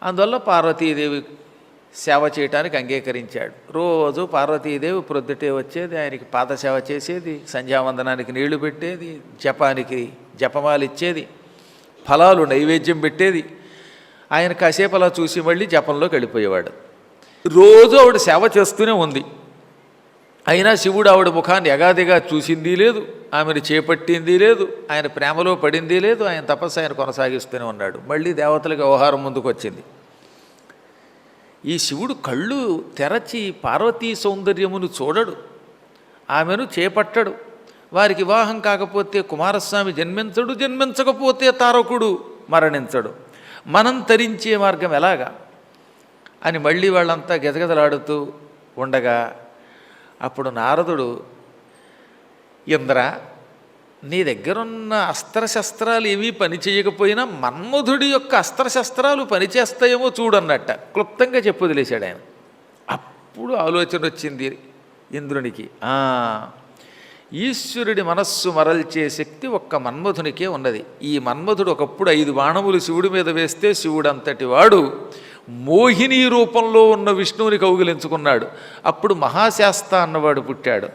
అందువల్ల పార్వతీదేవి సేవ చేయటానికి అంగీకరించాడు. రోజు పార్వతీదేవి ప్రొద్దుటే వచ్చేది, ఆయనకి పాదసేవ చేసేది, సంధ్యావందనానికి నీళ్లు పెట్టేది, జపానికి జపమాలు ఇచ్చేది, ఫలాలు నైవేద్యం పెట్టేది. ఆయన కాసేపు అలా చూసి మళ్ళీ జపంలోకి వెళ్ళిపోయేవాడు. రోజు ఆవిడ సేవ చేస్తూనే ఉంది. అయినా శివుడు ఆవిడ ముఖాన్ని ఎగాదిగా చూసింది లేదు, ఆమెను చేపట్టింది లేదు, ఆయన ప్రేమలో పడింది లేదు. ఆయన తపస్సు ఆయన కొనసాగిస్తూనే ఉన్నాడు. మళ్ళీ దేవతలకు వ్యవహారం ముందుకు వచ్చింది. ఈ శివుడు కళ్ళు తెరచి పార్వతీ సౌందర్యమును చూడడు, ఆమెను చేపట్టడు. వారికి వివాహం కాకపోతే కుమారస్వామి జన్మించడు, జన్మించకపోతే తారకుడు మరణించడు. మనం తరించే మార్గం ఎలాగా అని మళ్ళీ వాళ్ళంతా గెజగెజలాడుతూ ఉండగా అప్పుడు నారదుడు, ఇంద్ర, నీ దగ్గరున్న అస్త్రశస్త్రాలు ఏమీ పని చేయకపోయినా మన్మధుడి యొక్క అస్త్రశస్త్రాలు పనిచేస్తాయేమో చూడన్నట్ట క్లుప్తంగా చెప్పు వదిలేశాడు ఆయన. అప్పుడు ఆలోచన వచ్చింది ఇంద్రునికి, ఈశ్వరుడి మనస్సు మరల్చే శక్తి ఒక్క మన్మధునికే ఉన్నది. ఈ మన్మధుడు ఒకప్పుడు 5 బాణములు శివుడి మీద వేస్తే శివుడంతటి వాడు మోహిని రూపంలో ఉన్న విష్ణువుని కౌగిలించుకున్నాడు. అప్పుడు మహాశాస్త అన్నవాడు పుట్టాడు.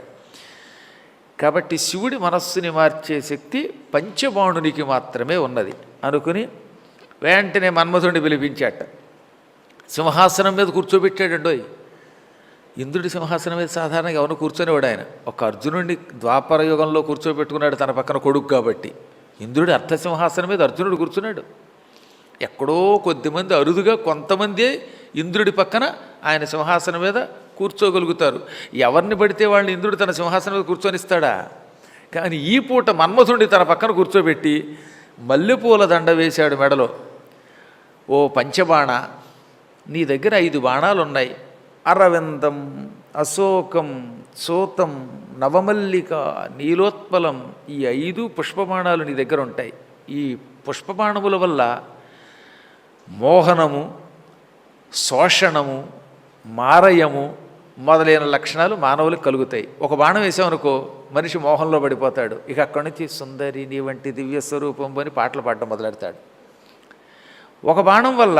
కాబట్టి శివుడి మనస్సుని మార్చే శక్తి పంచబాణునికి మాత్రమే ఉన్నది అనుకుని వెంటనే మన్మధుడిని పిలిపించాట. సింహాసనం మీద కూర్చోబెట్టాడండోయ్. ఇంద్రుడి సింహాసనం మీద సాధారణంగా ఎవరు కూర్చొనివాడు ఆయన. ఒక అర్జునుడిని ద్వాపర యుగంలో కూర్చోబెట్టుకున్నాడు తన పక్కన కొడుకు కాబట్టి. ఇంద్రుడి అర్ధసింహాసనం మీద అర్జునుడు కూర్చున్నాడు. ఎక్కడో కొద్దిమంది, అరుదుగా కొంతమంది ఇంద్రుడి పక్కన ఆయన సింహాసనం మీద కూర్చోగలుగుతారు. ఎవరిని పడితే వాళ్ళని ఇంద్రుడు తన సింహాసనం మీద కూర్చొనిస్తాడా? కానీ ఈ పూట మన్మథుడిని తన పక్కన కూర్చోబెట్టి మల్లెపూల దండ వేశాడు మెడలో. ఓ పంచబాణ, నీ దగ్గర 5 బాణాలు ఉన్నాయి. అరవిందం, అశోకం, సోతం, నవమల్లిక, నీలోత్పలం, ఈ 5 పుష్పబాణాలు నీ దగ్గర ఉంటాయి. ఈ పుష్పబాణముల వల్ల మోహనము, శోషణము, మారయము మొదలైన లక్షణాలు మానవులకు కలుగుతాయి. ఒక బాణం వేసామనుకో మనిషి మోహంలో పడిపోతాడు. ఇక అక్కడి నుంచి సుందరి నీ వంటి దివ్య స్వరూపం అని పాటలు పాడడం మొదలెడతాడు. ఒక బాణం వల్ల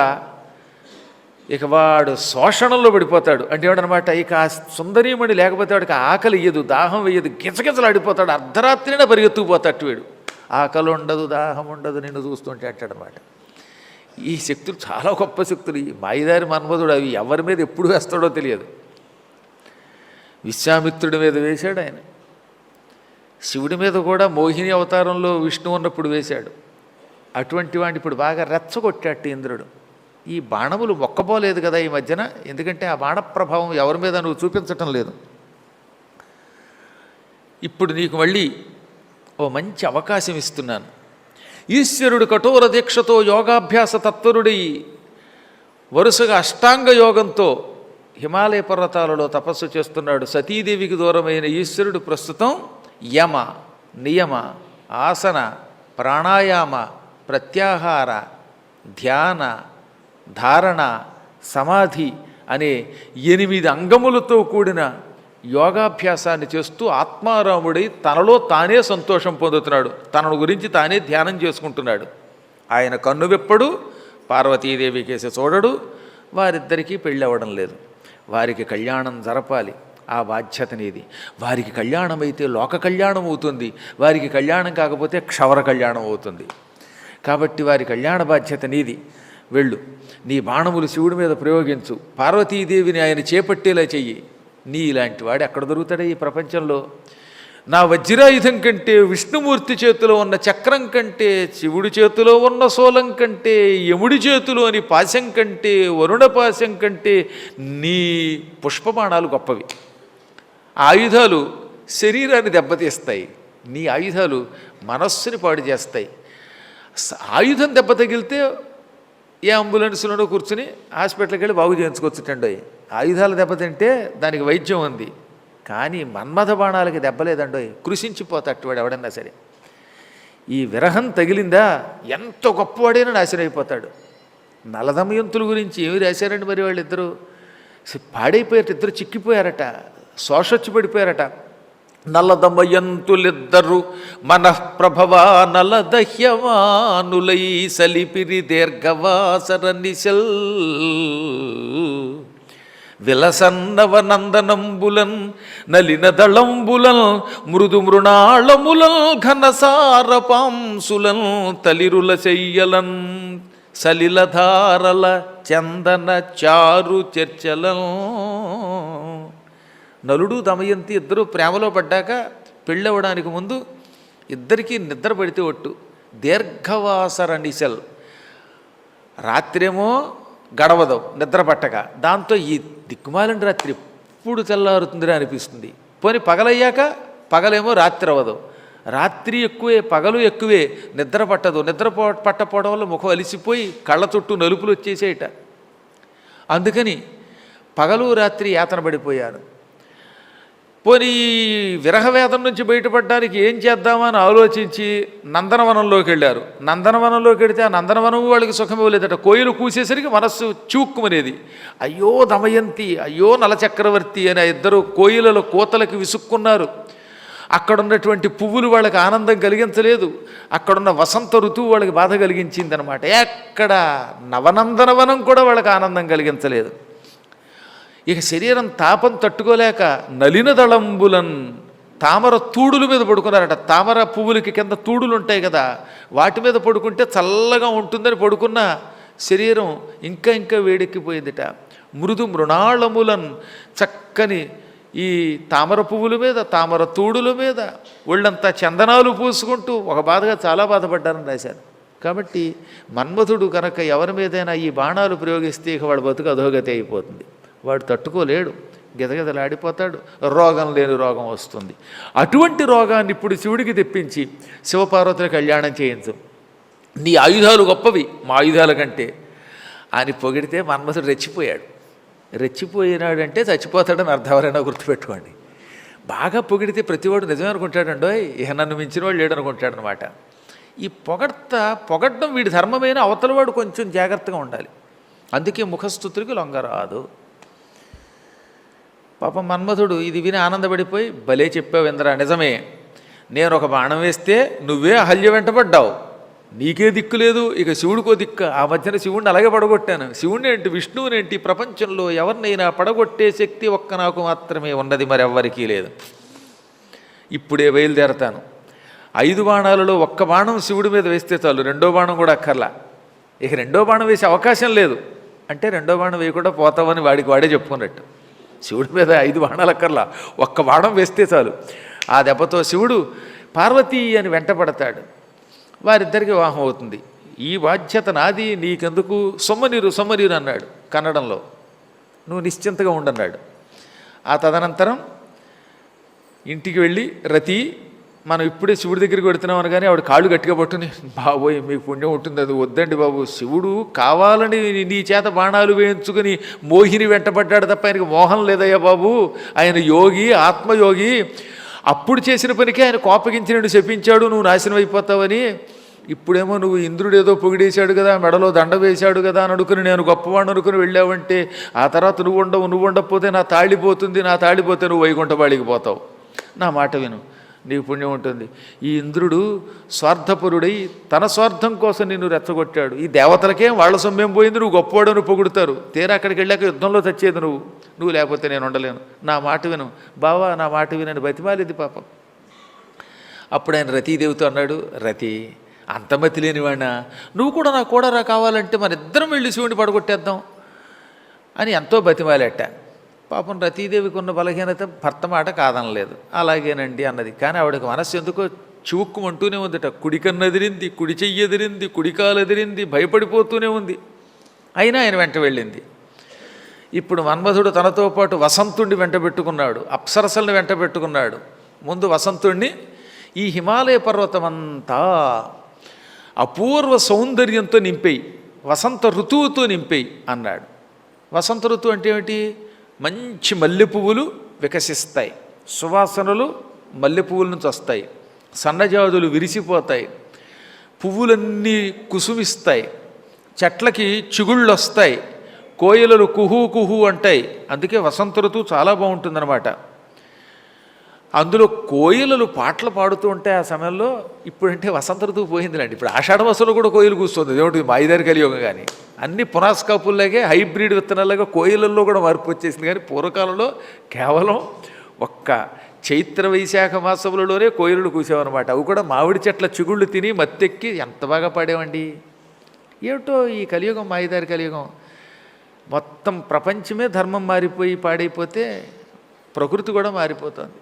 ఇక వాడు శోషణంలో పడిపోతాడు. అంటే ఏమిటనమాట, ఇక ఆ సుందరీమణి లేకపోతే వాడికి ఆకలి వేయదు, దాహం వేయదు, గిజగిజలాడిపోతాడు. అర్ధరాత్రినే పరిగెత్తుకుపోతాడు వీడు. ఆకలి ఉండదు, దాహం ఉండదు నిన్ను చూస్తుంటే అంటాడనమాట. ఈ శక్తులు చాలా గొప్ప శక్తులు. ఈ మాయిదారి మన్మధుడు అవి ఎవరి మీద ఎప్పుడు వేస్తాడో తెలియదు. విశ్వామిత్రుడి మీద వేశాడు ఆయన. శివుడి మీద కూడా మోహిని అవతారంలో విష్ణు ఉన్నప్పుడు వేశాడు. అటువంటి వాడిని ఇప్పుడు బాగా రెచ్చగొట్టాడు ఇంద్రుడు. ఈ బాణములు మొక్కబోలేదు కదా ఈ మధ్యన, ఎందుకంటే ఆ బాణ ప్రభావం ఎవరి మీద నువ్వు చూపించటం లేదు. ఇప్పుడు నీకు మళ్ళీ ఓ మంచి అవకాశం ఇస్తున్నాను. ఈశ్వరుడు కఠోర దీక్షతో యోగాభ్యాస తత్పరుడి వరుసగా అష్టాంగ యోగంతో హిమాలయ పర్వతాలలో తపస్సు చేస్తున్నాడు. సతీదేవికి దూరమైన ఈశ్వరుడు ప్రస్తుతం యమ, నియమ, ఆసన, ప్రాణాయామ, ప్రత్యాహార, ధ్యాన, ధారణ, సమాధి అనే 8 అంగములతో కూడిన యోగాభ్యాసాన్ని చేస్తూ ఆత్మారాముడై తనలో తానే సంతోషం పొందుతున్నాడు. తనను గురించి తానే ధ్యానం చేసుకుంటున్నాడు. ఆయన కన్ను విప్పడు, పార్వతీదేవి కేసి చూడడు. వారిద్దరికీ పెళ్ళి అవ్వడం లేదు. వారికి కళ్యాణం జరపాలి, ఆ బాధ్యత నీది. వారికి కళ్యాణం అయితే లోక కళ్యాణం అవుతుంది, వారికి కళ్యాణం కాకపోతే క్షవర కళ్యాణం అవుతుంది. కాబట్టి వారి కళ్యాణ బాధ్యత నీది. వెళ్ళు, నీ బాణములు శివుడి మీద ప్రయోగించు, పార్వతీదేవిని ఆయన చేపట్టేలా చెయ్యి. నీ ఇలాంటి వాడు ఎక్కడ దొరుకుతాడే ఈ ప్రపంచంలో? నా వజ్రాయుధం కంటే, విష్ణుమూర్తి చేతిలో ఉన్న చక్రం కంటే, శివుడి చేతిలో ఉన్న శూలం కంటే, యముడి చేతిలోని పాశం కంటే, వరుణ పాశం కంటే నీ పుష్పబాణాలు గొప్పవి. ఆయుధాలు శరీరాన్ని దెబ్బతీస్తాయి, నీ ఆయుధాలు మనస్సుని పాడు చేస్తాయి. ఆయుధం దెబ్బ తగిలితే ఏ అంబులెన్స్లోనో కూర్చుని హాస్పిటల్కి వెళ్ళి బాగు చేయించుకొచ్చుటండి. ఆయుధాలు దెబ్బతింటే దానికి వైద్యం ఉంది, కానీ మన్మథ బాణాలకి దెబ్బలేదండోయ్, కృషించిపోతాడు వాడు ఎవడన్నా సరే. ఈ విరహం తగిలిందా ఎంత గొప్పవాడైనా నాశనం అయిపోతాడు. నలదమయంతుల గురించి ఏమి రాశారండి మరి వాళ్ళిద్దరూ? పాడైపోయారట, ఇద్దరు చిక్కిపోయారట, శోషొచ్చి పడిపోయారట. నలదమయంతులిద్దరు మనఃప్రభవా నలదహ్యమానులై సలిపిరి దీర్ఘవాసర నిశల్. విలసన్నవనందనంబులన్ నలిన దళంబులన్ మృదు మృణాళములన్ ఘనసారపాంసులన్ తలిరుల చెయ్యలన్ సలిలధారల చందన చారు చర్చలం. నలుడు దమయంతి ఇద్దరు ప్రేమలో పడ్డాక పెళ్ళవడానికి ముందు ఇద్దరికీ నిద్ర పడితే ఒట్టు. దీర్ఘవాసర నిశల్, రాత్రేమో గడవదు నిద్ర పట్టక, దాంతో ఈ దిక్కుమాలిన రాత్రి ఎప్పుడు తెల్లారుతుందిరా అనిపిస్తుంది. పోనీ పగలయ్యాక పగలేమో రాత్రి అవ్వదు, రాత్రి ఎక్కువే పగలు ఎక్కువే, నిద్ర పట్టదు. నిద్ర పట్టపోవడం వల్ల ముఖం అలిసిపోయి కళ్ళ చుట్టూ నలుపులు వచ్చేసేయట. అందుకని పగలు రాత్రి యాతన పడిపోయారు. పోనీ విరహవేదన నుంచి బయటపడడానికి ఏం చేద్దామని ఆలోచించి నందనవనంలోకి వెళ్ళారు. నందనవనంలోకి వెళితే ఆ నందనవనం వాళ్ళకి సుఖం ఇవ్వలేదట. కోయిలు కూసేసరికి మనస్సు చూక్కుమనేది. అయ్యో దమయంతి, అయ్యో నలచక్రవర్తి అని ఇద్దరు కోయిలలో కోతలకి విసుక్కున్నారు. అక్కడున్నటువంటి పువ్వులు వాళ్ళకి ఆనందం కలిగించలేదు, అక్కడున్న వసంత ఋతువు వాళ్ళకి బాధ కలిగించింది అనమాట. ఎక్కడ నవనందనవనం కూడా వాళ్ళకి ఆనందం కలిగించలేదు. ఇక శరీరం తాపం తట్టుకోలేక నలిన దళంబులన్ తామర తూడుల మీద పడుకున్నారట. తామర పువ్వులకి కింద తూడులు ఉంటాయి కదా, వాటి మీద పడుకుంటే చల్లగా ఉంటుందని పడుకున్న శరీరం ఇంకా ఇంకా వేడెక్కిపోయిందిట. మృదు మృణాళములన్ చక్కని ఈ తామర పువ్వుల మీద తామర తూడుల మీద ఒళ్ళంతా చందనాలు పూసుకుంటూ ఒక బాధగా చాలా బాధపడ్డారని రాశారు. కాబట్టి మన్మథుడు కనుక ఎవరి మీదైనా ఈ బాణాలు ప్రయోగిస్తే ఇక వాడు బతుకు అధోగతి అయిపోతుంది. వాడు తట్టుకోలేడు, గిదగిదలాడిపోతాడు, రోగం లేని రోగం వస్తుంది. అటువంటి రోగాన్ని ఇప్పుడు శివుడికి తెప్పించి శివపార్వతుల కళ్యాణం చేయించు, నీ ఆయుధాలు గొప్పవి మా ఆయుధాల కంటే అని పొగిడితే మన్మథుడు రెచ్చిపోయాడు. రెచ్చిపోయినాడంటే చచ్చిపోతాడని అర్థం. ఎవరైనా గుర్తుపెట్టుకోండి. బాగా పొగిడితే ప్రతివాడు నిజమే అనుకుంటాడండో, ఇక నన్ను మించిన వాడు లేడు అనుకుంటాడనమాట. ఈ పొగడ్డం వీడి ధర్మమైన, అవతలవాడు కొంచెం జాగ్రత్తగా ఉండాలి. అందుకే ముఖస్థుతులకి లొంగరాదు. పాపం మన్మథుడు ఇది విని ఆనందపడిపోయి, భలే చెప్పావు ఇంద్ర, నిజమే, నేను ఒక బాణం వేస్తే నువ్వే అహల్య వెంటబడ్డావు, నీకే దిక్కు లేదు, ఇక శివుడికో దిక్కు. ఆ మధ్యన శివుడిని అలాగే పడగొట్టాను. శివుడిని ఏంటి విష్ణువునేంటి, ప్రపంచంలో ఎవరినైనా పడగొట్టే శక్తి ఒక్క నాకు మాత్రమే ఉన్నది, మరెవ్వరికీ లేదు. ఇప్పుడే బయలుదేరతాను. 5 బాణాలలో ఒక్క బాణం శివుడి మీద వేస్తే చాలు, రెండో బాణం కూడా అక్కర్లా. ఇక రెండో బాణం వేసే అవకాశం లేదు అంటే రెండో బాణం వేయకుండా పోతామని వాడికి వాడే చెప్పుకున్నట్టు. శివుడి మీద 5 బాణాలు అక్కర్లా, ఒక్క బాణం వేస్తే చాలు. ఆ దెబ్బతో శివుడు పార్వతీ అని వెంటపడతాడు. వారిద్దరికి వివాహం అవుతుంది. ఈ బాధ్యత నాది, నీకెందుకు, సొమ్మనీరు సొమ్మనీరు అన్నాడు కన్నడంలో. నువ్వు నిశ్చింతగా ఉండన్నాడు. ఆ తదనంతరం ఇంటికి వెళ్ళి రతి, మనం ఇప్పుడే శివుడి దగ్గరికి వెడుతున్నాం అనగానే ఆవిడ కాళ్ళు గట్టిగా పట్టుని, బాబోయ్ మీకు పుణ్యం ఉంటుంది, అది వద్దండి బాబు, శివుడు కావాలని నీ చేత బాణాలు వేయించుకుని మోహిని వెంటబడ్డాడు తప్ప ఆయనకి మోహం లేదయ్యా బాబు, ఆయన యోగి, ఆత్మయోగి. అప్పుడు చేసిన పనికి ఆయన కోపగించి నేను శపించాడు, నువ్వు నాశనం అయిపోతావని. ఇప్పుడేమో నువ్వు ఇంద్రుడు ఏదో పొగిడేశాడు కదా, మెడలో దండ వేశాడు కదా అని అనుకుని నేను గొప్పవాడిని అనుకుని వెళ్ళావంటే, ఆ తర్వాత నువ్వు ఉండకపోతే నా తాళిపోతుంది, నా తాళిపోతే నువ్వు వైకుంఠపాళికి పోతావు. నా మాట విను, నీకు పుణ్యం ఉంటుంది. ఈ ఇంద్రుడు స్వార్థపరుడై తన స్వార్థం కోసం నిన్ను రెచ్చగొట్టాడు. ఈ దేవతలకేం వాళ్ళ సొమ్మేం పోయింది, నువ్వు గొప్పవాడని పొగుడుతారు, తీరా అక్కడికి వెళ్ళాక యుద్ధంలో చచ్చేది నువ్వు లేకపోతే నేను ఉండలేను. నా మాట విను బావా, నా మాట వినని బతిమాలింది పాపం. అప్పుడు ఆయన రతీదేవితో అన్నాడు, రతి అంత మతి లేనివాడినా, నువ్వు కూడా నా కూడరా కావాలంటే మన ఇద్దరం వెళ్ళి శివుడిని పడగొట్టేద్దాం అని ఎంతో బతిమాలేట. పాపం రతీదేవికి ఉన్న బలహీనత భర్త మాట కాదనలేదు. అలాగేనండి అన్నది. కానీ ఆవిడకి మనస్సు ఎందుకో చూక్కుమంటూనే ఉందిట. కుడికన్ను ఎదిరింది, కుడి చెయ్యి ఎదిరింది, కుడికాలు ఎదిరింది, భయపడిపోతూనే ఉంది. అయినా ఆయన వెంట వెళ్ళింది. ఇప్పుడు మన్మథుడు తనతో పాటు వసంతుడిని వెంట పెట్టుకున్నాడు, అప్సరసల్ని వెంట పెట్టుకున్నాడు. ముందు వసంతుడిని, ఈ హిమాలయ పర్వతమంతా అపూర్వ సౌందర్యంతో నింపేయి, వసంత ఋతువుతో నింపేయి అన్నాడు. వసంత ఋతువు అంటే ఏమిటి? మంచి మల్లె పువ్వులు వికసిస్తాయి, సువాసనలు మల్లె పువ్వుల నుంచి వస్తాయి, సన్నజాజులు విరిసిపోతాయి, పువ్వులన్నీ కుసుమిస్తాయి, చెట్లకి చిగుళ్ళు వస్తాయి, కోయిలలు కుహూ కుహూ అంటాయి. అందుకే వసంత ఋతువు చాలా బాగుంటుందన్నమాట. అందులో కోయిలలు పాటలు పాడుతూ ఉంటాయి ఆ సమయంలో. ఇప్పుడంటే వసంత ఋతువు పోయిందిలేండి, ఇప్పుడు ఆషాఢ మాసంలో కూడా కోయిలు కూస్తుంది, ఏమిటి మాయిదారి కలియోగం. కానీ అన్ని పునాస్కాపుల్లాగే హైబ్రిడ్ విత్తనాలుగా కోయిలల్లో కూడా మార్పు వచ్చేసింది. కానీ పూర్వకాలంలో కేవలం ఒక్క చైత్ర వైశాఖ మాసములలోనే కోయిలలు కూసేవన్నమాట. అవి కూడా మామిడి చెట్ల చిగుళ్ళు తిని మత్తెక్కి ఎంత బాగా పాడేవండి. ఏమిటో ఈ కలియుగం, మాయిదారి కలియుగం. మొత్తం ప్రపంచమే ధర్మం మారిపోయి పాడైపోతే ప్రకృతి కూడా మారిపోతుంది.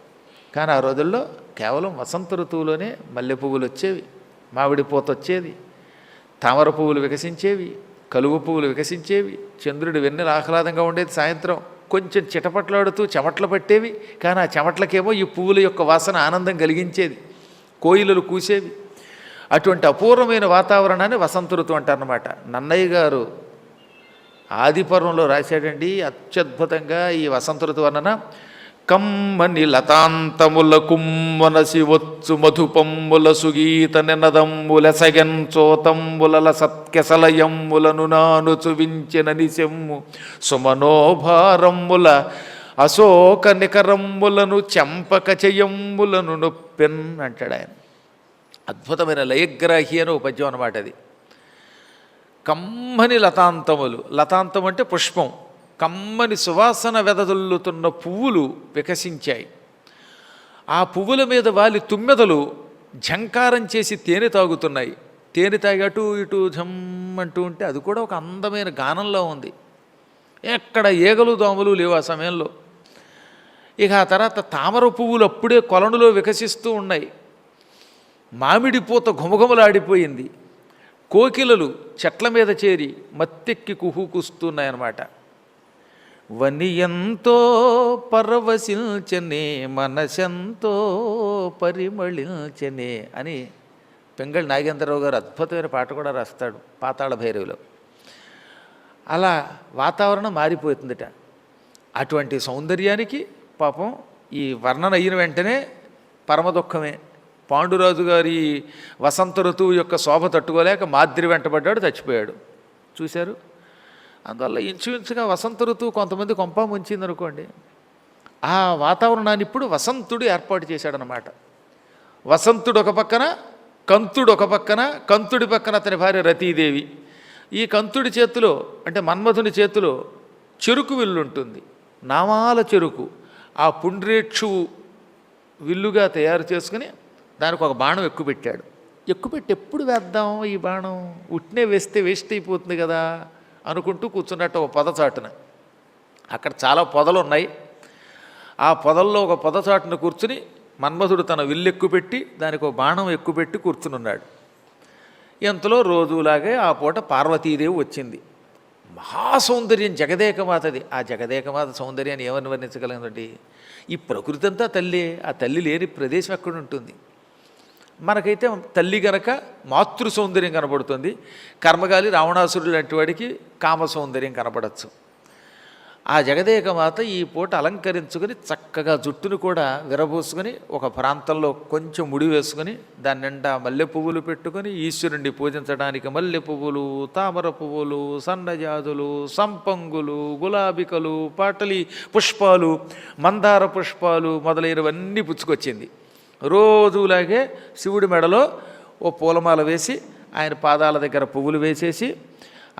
కానీ ఆ రోజుల్లో కేవలం వసంత ఋతువులోనే మల్లె పువ్వులు వచ్చేవి, మామిడి పూత వచ్చేది, తామర పువ్వులు వికసించేవి, కలువ పువ్వులు వికసించేవి, చంద్రుడి వెన్నెల ఆహ్లాదంగా ఉండేది. సాయంత్రం కొంచెం చిటపట్లాడుతూ చెమట్లు పట్టేవి. కానీ ఆ చెమట్లకేమో ఈ పువ్వుల యొక్క వాసన ఆనందం కలిగించేది. కోయిలలు కూసేవి. అటువంటి అపూర్వమైన వాతావరణాన్ని వసంత ఋతువు అంటారన్నమాట. నన్నయ్య గారు ఆదిపర్వంలో రాశాడండి అత్యద్భుతంగా ఈ వసంత ఋతు వర్ణన. కమ్మని లతాంతముల కుమ్మనసి వచ్చు మధుపమ్ముల సుగీత నినదమ్ములెసగెన్ చోతంబులల సత్కెసలయమ్ములను నానుచు వించిన నిశెమ్ము సుమనోభారమ్ముల అశోక నికరమ్ములను చెంపక చెయ్యమ్ములను నొప్పెన్ అంటాడు ఆయన. అద్భుతమైన లయగ్రాహి అని ఒక పద్యం అన్నమాట అది. కమ్మని లతాంతములు, లతాంతం అంటే పుష్పం, కమ్మని సువాసన వెదజల్లుతున్న పువ్వులు వికసించాయి. ఆ పువ్వుల మీద వాలి తుమ్మెదలు ఝంకారం చేసి తేనె తాగుతున్నాయి. తేనె తాగి అటు ఇటు ఝమ్మంటూ ఉంటే అది కూడా ఒక అందమైన గానంలో ఉంది. ఎక్కడ ఈగలు దోమలు లేవు ఆ సమయంలో. ఇక ఆ తర్వాత తామర పువ్వులు అప్పుడే కొలనులో వికసిస్తూ ఉన్నాయి. మామిడి పూత ఘుమఘుమలాడిపోయింది. కోకిలలు చెట్ల మీద చేరి మత్తెక్కి కుహుకుస్తున్నాయన్నమాట. వని ఎంతో పరవశించనే మనసెంతో పరిమళించనే అని పెంగళి నాగేంద్రరావు గారు అద్భుతమైన పాట కూడా రాస్తాడు పాతాళ భైరవిలో. అలా వాతావరణం మారిపోతుందట. అటువంటి సౌందర్యానికి పాపం ఈ వర్ణన అయిన వెంటనే పరమ దుఃఖమే. పాండురాజు గారి వసంత ఋతువు యొక్క శోభ తట్టుకోలేక మాద్రి వెంటబడ్డాడు, చచ్చిపోయాడు. చూశారు. అందువల్ల ఇంచుమించుగా వసంత ఋతువు కొంతమంది కొంప ముంచిందనుకోండి. ఆ వాతావరణాన్ని ఇప్పుడు వసంతుడు ఏర్పాటు చేశాడనమాట. వసంతుడు ఒక పక్కన, కంతుడు ఒక పక్కన, కంతుడి పక్కన అతని భార్య రతీదేవి. ఈ కంతుడి చేతిలో అంటే మన్మధుని చేతిలో చెరుకు విల్లు ఉంటుంది, నామాల చెరుకు. ఆ పుండ్రేక్షువు విల్లుగా తయారు చేసుకుని దానికి ఒక బాణం ఎక్కుపెట్టాడు. ఎక్కుపెట్టి ఎప్పుడు వేద్దాం ఈ బాణం, ఉట్నే వేస్తే వేస్ట్ అయిపోతుంది కదా అనుకుంటూ కూర్చున్నట్టు ఒక పొదచాటున. అక్కడ చాలా పొదలు ఉన్నాయి. ఆ పొదల్లో ఒక పొదచాటున కూర్చుని మన్మధుడు తన విల్లు ఎక్కుపెట్టి దానికి ఒక బాణం ఎక్కుపెట్టి కూర్చునున్నాడు. ఎంతలో రోజులాగే ఆ పూట పార్వతీదేవి వచ్చింది. మహాసౌందర్యం జగదేకమాతది. ఆ జగదేకమాత సౌందర్యాన్ని ఏమని వర్ణించగలండి? ఈ ప్రకృతి అంతా తల్లి. ఆ తల్లి లేని ప్రదేశం ఎక్కడ ఉంటుంది? మనకైతే తల్లి గనక మాతృ సౌందర్యం కనబడుతుంది. కర్మగాలి రావణాసురుడు లాంటి వాడికి కామ సౌందర్యం కనబడచ్చు. ఆ జగదేకమాత ఈ పూట అలంకరించుకొని చక్కగా జుట్టును కూడా విరబోసుకొని ఒక ప్రాంతంలో కొంచెం ముడి వేసుకొని దాని నిండా మల్లె పువ్వులు పెట్టుకొని ఈశ్వరుణ్ణి పూజించడానికి మల్లె పువ్వులు, తామర పువ్వులు, సన్నజాజులు, సంపంగులు, గులాబికలు, పాటలి పుష్పాలు, మందార పుష్పాలు మొదలైనవన్నీ పుచ్చుకొచ్చింది. రోజులాగే శివుడి మెడలో ఓ పూలమాల వేసి ఆయన పాదాల దగ్గర పువ్వులు వేసేసి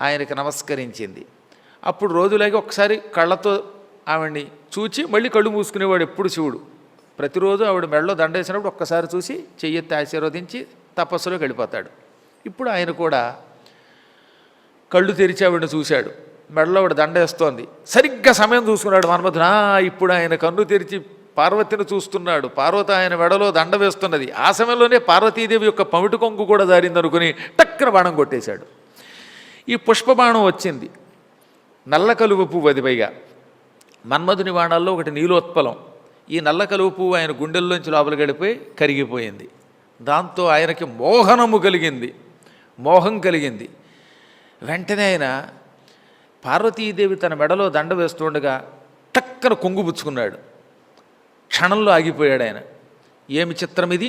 ఆయనకి నమస్కరించింది. అప్పుడు రోజులాగే ఒకసారి కళ్ళతో ఆవిడ్ని చూచి మళ్ళీ కళ్ళు మూసుకునేవాడు ఎప్పుడు శివుడు. ప్రతిరోజు ఆవిడ మెడలో దండ వేసినప్పుడు ఒక్కసారి చూసి చెయ్యెత్తి ఆశీర్వదించి తపస్సులోకి వెళ్ళిపోతాడు. ఇప్పుడు ఆయన కూడా కళ్ళు తెరిచి ఆవిడని చూశాడు. మెడలో ఆవిడ దండ వేస్తోంది. సరిగ్గా సమయం చూసుకున్నాడు మన్మధుడు. ఇప్పుడు ఆయన కన్ను తెరిచి పార్వతిని చూస్తున్నాడు. పార్వతి ఆయన మెడలో దండ వేస్తున్నది. ఆ సమయంలోనే పార్వతీదేవి యొక్క పమిటి కొంగు కూడా జారిందనుకుని టక్కన బాణం కొట్టేశాడు. ఈ పుష్పబాణం వచ్చింది. నల్ల కలువ పువ్వు అది. పైగా మన్మధుని బాణాల్లో ఒకటి నీలోత్పలం. ఈ నల్ల కలువ పువ్వు ఆయన గుండెల్లోంచి లోపల గడిపోయి కరిగిపోయింది. దాంతో ఆయనకి మోహనము కలిగింది, మోహం కలిగింది. వెంటనే ఆయన పార్వతీదేవి తన మెడలో దండ వేస్తుండగా టక్కన కొంగు పుచ్చుకున్నాడు. క్షణంలో ఆగిపోయాడు ఆయన. ఏమి చిత్రం ఇది!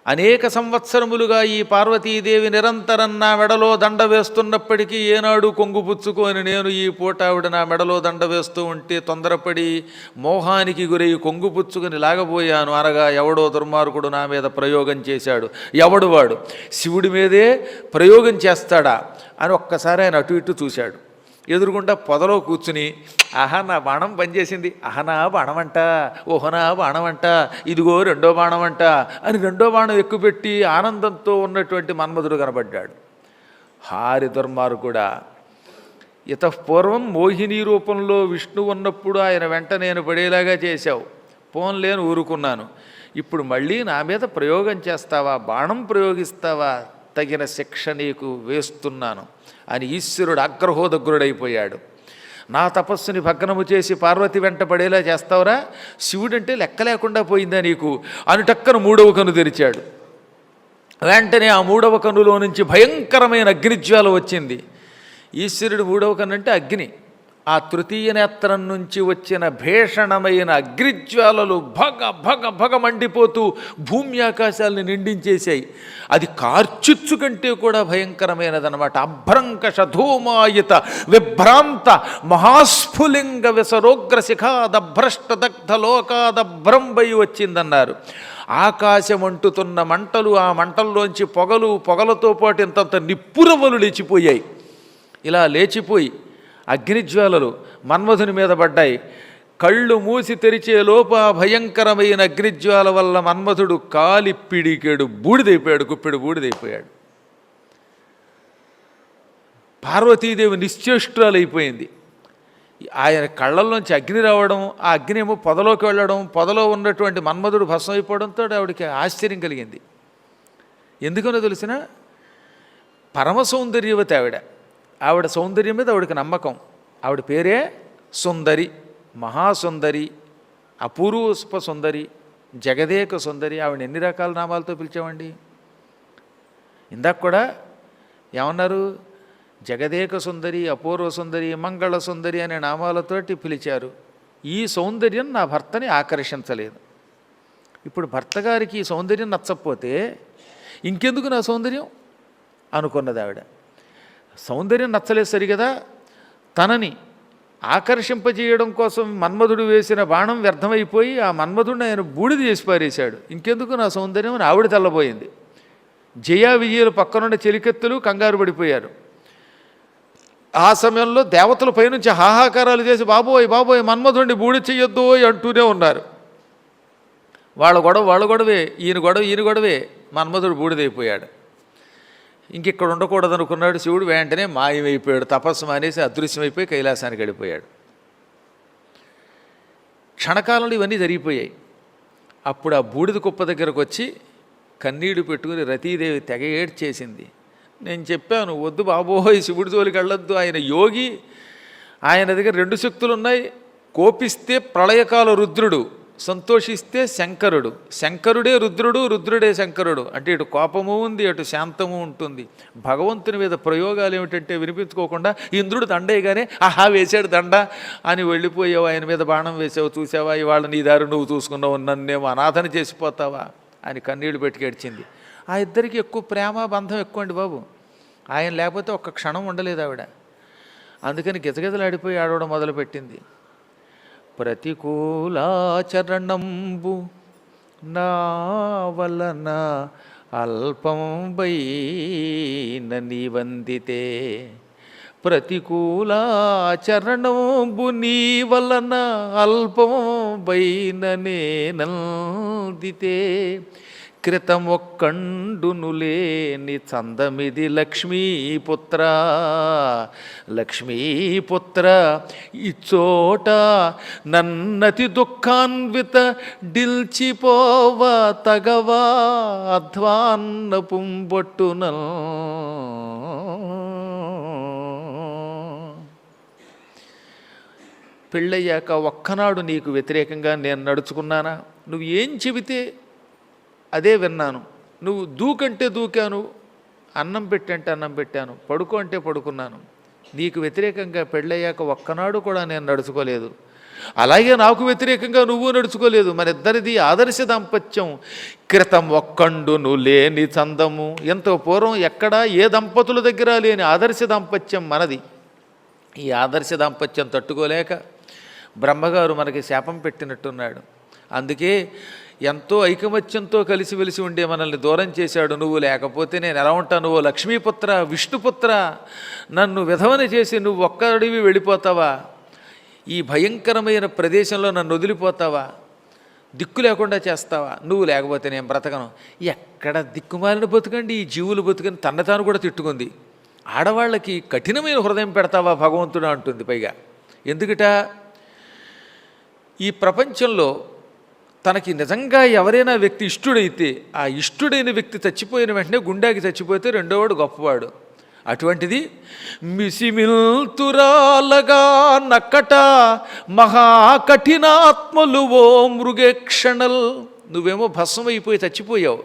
అనేక సంవత్సరములుగా ఈ పార్వతీదేవి నిరంతరం నా మెడలో దండ వేస్తున్నప్పటికీ ఏనాడు కొంగుపుచ్చుకొని నేను ఈ పూట ఆవిడ నా మెడలో దండ వేస్తూ ఉంటే తొందరపడి మోహానికి గురై కొంగుపుచ్చుకొని లాగబోయాను అనగా ఎవడో దుర్మార్గుడు నా మీద ప్రయోగం చేశాడు. ఎవడు వాడు? శివుడి మీదే ప్రయోగం చేస్తాడా అని ఒక్కసారి ఆయన అటు ఇటు చూశాడు. ఎదురుగుండా పొదలో కూర్చుని ఆహా నా బాణం పనిచేసింది, ఆహనా బాణమంట, ఓహనా బాణమంట, ఇదిగో రెండో బాణమంట అని రెండో బాణం ఎక్కుపెట్టి ఆనందంతో ఉన్నటువంటి మన్మధుడు కనబడ్డాడు. హారి దుర్మార్గుడా, ఇతఃపూర్వం మోహిని రూపంలో విష్ణు ఉన్నప్పుడు ఆయన వెంట నేను పడేలాగా చేశావు, పోన్లేని ఊరుకున్నాను. ఇప్పుడు మళ్ళీ నా మీద ప్రయోగం చేస్తావా, బాణం ప్రయోగిస్తావా, తగిన శిక్ష నీకు వేస్తున్నాను అని ఈశ్వరుడు ఆగ్రహోదగ్రుడైపోయాడు. నా తపస్సుని భగ్నము చేసి పార్వతి వెంట పడేలా చేస్తావురా, శివుడంటే లెక్క లేకుండా పోయిందా నీకు అని టక్కన మూడవ కన్ను తెరిచాడు. వెంటనే ఆ మూడవ కన్నులో నుంచి భయంకరమైన అగ్నిజ్వాల వచ్చింది. ఈశ్వరుడు మూడవ కన్ను అంటే అగ్ని. ఆ తృతీయ నేత్రం నుంచి వచ్చిన భీషణమైన అగ్నిజ్వాలలు భగ భగ భగ మండిపోతూ భూమి ఆకాశాలను నిండించేశాయి. అది కార్చిచ్చు కంటే కూడా భయంకరమైనదన్నమాట. అభ్రంకష ధూమాయిత విభ్రాంత మహాస్ఫులింగ విసరోగ్ర శిఖాదభ్రష్ట దగ్ధ లోకాదభ్రంబై వచ్చిందన్నారు. ఆకాశం అంటుతున్న మంటలు, ఆ మంటల్లోంచి పొగలు, పొగలతో పాటు ఇంతంత నిప్పురవ్వలు లేచిపోయాయి. ఇలా లేచిపోయి అగ్నిజ్వాలలు మన్మధుని మీద పడ్డాయి. కళ్ళు మూసి తెరిచే లోపు ఆ భయంకరమైన అగ్నిజ్వాల వల్ల మన్మధుడు కాలి పిడికెడు బూడిదైపోయాడు, కుప్పెడు బూడిదైపోయాడు. పార్వతీదేవి నిశ్చేష్టురాలైపోయింది. ఆయన కళ్ళల్లోంచి అగ్ని రావడం, ఆ అగ్ని ఏమో పొదలోకి వెళ్ళడం, పొదలో ఉన్నటువంటి మన్మధుడు భస్మం అయిపోవడంతో ఆవిడకి ఆశ్చర్యం కలిగింది. ఎందుకనో తెలిసిన పరమ సౌందర్యవతి ఆవిడ సౌందర్యం మీద ఆవిడకి నమ్మకం. ఆవిడ పేరే సుందరి, మహాసుందరి, అపూర్వ సుందరి, జగదేక సుందరి. ఆవిడ ఎన్ని రకాల నామాలతో పిలిచామండి. ఇందాక కూడా ఏమన్నారు? జగదేక సుందరి, అపూర్వ సుందరి, మంగళ సుందరి అనే నామాలతోటి పిలిచారు. ఈ సౌందర్యం నా భర్తని ఆకర్షించలేదు. ఇప్పుడు భర్త గారికి ఈ సౌందర్యం నచ్చకపోతే ఇంకెందుకు నా సౌందర్యం అనుకున్నది ఆవిడ. సౌందర్యం నచ్చలేదు సరిగదా, తనని ఆకర్షింపజేయడం కోసం మన్మధుడు వేసిన బాణం వ్యర్థమైపోయి ఆ మన్మధుడిని ఆయన బూడిద చేసి పారేశాడు. ఇంకెందుకు నా సౌందర్యం అని ఆవిడ తెల్లబోయింది. జయా విజయులు పక్కనున్న చెలికెత్తులు కంగారు పడిపోయారు. ఆ సమయంలో దేవతల పైనుంచి హాహాకారాలు చేసి బాబోయ్ బాబోయ్ మన్మధుడిని బూడి చెయ్యొద్దు అంటూనే ఉన్నారు. వాళ్ళ గొడవే, ఈయన గొడవే, మన్మధుడు బూడిదైపోయాడు. ఇంకెక్కడ ఉండకూడదు అనుకున్నాడు శివుడు. వెంటనే మాయమైపోయాడు. తపస్సు మానేసి అదృశ్యమైపోయి కైలాసానికి వెళ్ళిపోయాడు. క్షణకాలంలో ఇవన్నీ జరిగిపోయాయి. అప్పుడు ఆ బూడిద కుప్ప దగ్గరకు వచ్చి కన్నీళ్లు పెట్టుకుని రతీదేవి తెగ ఏడ్చేసింది. నేను చెప్పాను వద్దు బాబోయ్ శివుడి జోలికి వెళ్ళొద్దు, ఆయన యోగి, ఆయన దగ్గర రెండు శక్తులు ఉన్నాయి. కోపిస్తే ప్రళయకాల రుద్రుడు, సంతోషిస్తే శంకరుడు. శంకరుడే రుద్రుడు, రుద్రుడే శంకరుడు. అంటే ఇటు కోపము ఉంది, అటు శాంతము ఉంటుంది. భగవంతుని మీద ప్రయోగాలు ఏమిటంటే వినిపించుకోకుండా ఇంద్రుడు దండేయగానే ఆహా వేసాడు దండ అని వెళ్ళిపోయావు, ఆయన మీద బాణం వేసావు చూసావా, ఇవాళ నీ దారి నువ్వు చూసుకున్నావు, నన్నేమో అనాథన చేసిపోతావా అని కన్నీళ్లు పెట్టుకేడ్చింది. ఆ ఇద్దరికి ఎక్కువ ప్రేమ బంధం ఎక్కువ అండి బాబు. ఆయన లేకపోతే ఒక్క క్షణం ఉండలేదు ఆవిడ. అందుకని గిజగిజలాడిపోయి ఆడవడం మొదలుపెట్టింది. ప్రతికూలాచరణంబు నా వలన అల్పంబైన నీ వందితే, ప్రతికూలాచరణంబు నీ వలన అల్పంబైన నేనందితే, కృతమొక్కండునులేని చందమిది లక్ష్మీపుత్ర, లక్ష్మీపుత్ర ఇచ్చోట నన్నతి దుఃఖాన్విత డిల్చిపోవ తగవా అధ్వాన్న పుంబొట్టునల్. పెళ్ళయ్యాక ఒక్కనాడు నీకు వ్యతిరేకంగా నేను నడుచుకున్నానా? నువ్వు ఏం చెబితే అదే విన్నాను. నువ్వు దూకంటే దూకాను, అన్నం పెట్టంటే అన్నం పెట్టాను, పడుకో అంటే పడుకున్నాను. నీకు వ్యతిరేకంగా పెళ్ళయ్యాక ఒక్కనాడు కూడా నేను నడుచుకోలేదు. అలాగే నాకు వ్యతిరేకంగా నువ్వు నడుచుకోలేదు. మన ఇద్దరిది ఆదర్శ దాంపత్యం. క్రితం ఒక్కండును లేని చందము. ఎంతో పూర్వం ఎక్కడా ఏ దంపతుల దగ్గర లేని ఆదర్శ దాంపత్యం మనది. ఈ ఆదర్శ దాంపత్యం తట్టుకోలేక బ్రహ్మగారు మనకి శాపం పెట్టినట్టున్నాడు. అందుకే ఎంతో ఐకమత్యంతో కలిసి వెలిసి ఉండే మనల్ని దూరం చేశాడు. నువ్వు లేకపోతే నేను ఎలా ఉంటాను? నువ్వు లక్ష్మీపుత్ర, విష్ణుపుత్ర, నన్ను విధవన చేసి నువ్వు ఒక్కడివి వెళ్ళిపోతావా? ఈ భయంకరమైన ప్రదేశంలో నన్ను వదిలిపోతావా? దిక్కు లేకుండా చేస్తావా? నువ్వు లేకపోతే నేను బ్రతకను. ఎక్కడ దిక్కుమాలిన బతుకండి ఈ జీవులు బతుకని తన తాను కూడా తిట్టుకుంది. ఆడవాళ్ళకి కఠినమైన హృదయం పెడతావా భగవంతుడు అంటుంది. పైగా ఎందుకట? ఈ ప్రపంచంలో తనకి నిజంగా ఎవరైనా వ్యక్తి ఇష్టుడైతే ఆ ఇష్టుడైన వ్యక్తి చచ్చిపోయిన వెంటనే గుండెకి చచ్చిపోతే రెండోవాడు గొప్పవాడు. అటువంటిది మిసిమిల్తురాలగా నక్కట మహాకఠినాత్మలు ఓ మృగేక్షణల్. నువ్వేమో భస్మం అయిపోయి చచ్చిపోయావు.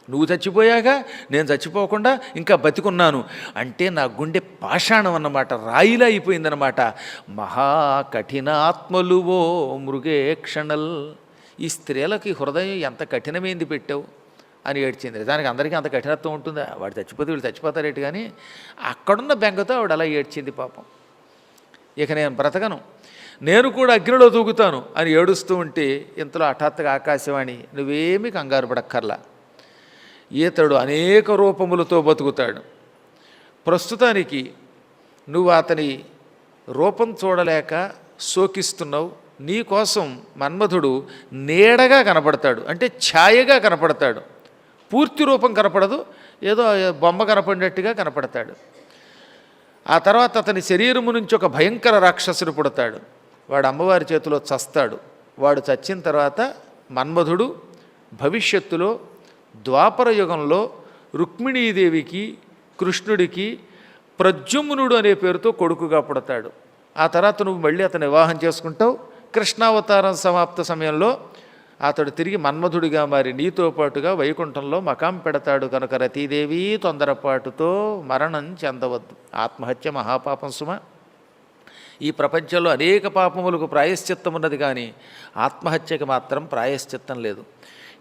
నువ్వు చచ్చిపోయాక నేను చచ్చిపోకుండా ఇంకా బతికున్నాను అంటే నా గుండె పాషాణం అన్నమాట, రాయిలా అయిపోయిందన్నమాట. మహాకఠినాత్మలు ఓ మృగేక్షణల్. ఈ స్త్రీలకి హృదయం ఎంత కఠినమైంది పెట్టావు అని ఏడ్చింది. దానికి అందరికీ అంత కఠినత్వం ఉంటుందా? వాడు చచ్చిపోతే వీళ్ళు చచ్చిపోతారేటి. కానీ అక్కడున్న బెంగతో ఆవిడ అలా ఏడ్చింది పాపం. ఇక నేను బ్రతకను, నేను కూడా అగ్నిలో దూకుతాను అని ఏడుస్తూ ఉంటే ఇంతలో హఠాత్తుగా ఆకాశవాణి, నువ్వేమీ కంగారు పడక్కర్లా, ఈతడు అనేక రూపములతో బతుకుతాడు. ప్రస్తుతానికి నువ్వు అతని రూపం చూడలేక శోకిస్తున్నావు. నీకోసం మన్మధుడు నీడగా కనపడతాడు, అంటే ఛాయగా కనపడతాడు. పూర్తి రూపం కనపడదు, ఏదో బొమ్మ కనపడినట్టుగా కనపడతాడు. ఆ తర్వాత అతని శరీరము నుంచి ఒక భయంకర రాక్షసుడు పుడతాడు. వాడు అమ్మవారి చేతిలో చస్తాడు. వాడు చచ్చిన తర్వాత మన్మధుడు భవిష్యత్తులో ద్వాపర యుగంలో రుక్మిణీదేవికి కృష్ణుడికి ప్రద్యుమ్నుడు అనే పేరుతో కొడుకుగా పుడతాడు. ఆ తర్వాత నువ్వు మళ్ళీ అతను వివాహం చేసుకుంటావు. కృష్ణావతారం సమాప్త సమయంలో అతడు తిరిగి మన్మధుడిగా మారి నీతో పాటుగా వైకుంఠంలో మకాం పెడతాడు. కనుక రతీదేవి తొందరపాటుతో మరణం చెందవద్దు. ఆత్మహత్య మహాపాపం సుమ. ఈ ప్రపంచంలో అనేక పాపములకు ప్రాయశ్చిత్తం ఉన్నది, కానీ ఆత్మహత్యకి మాత్రం ప్రాయశ్చిత్తం లేదు.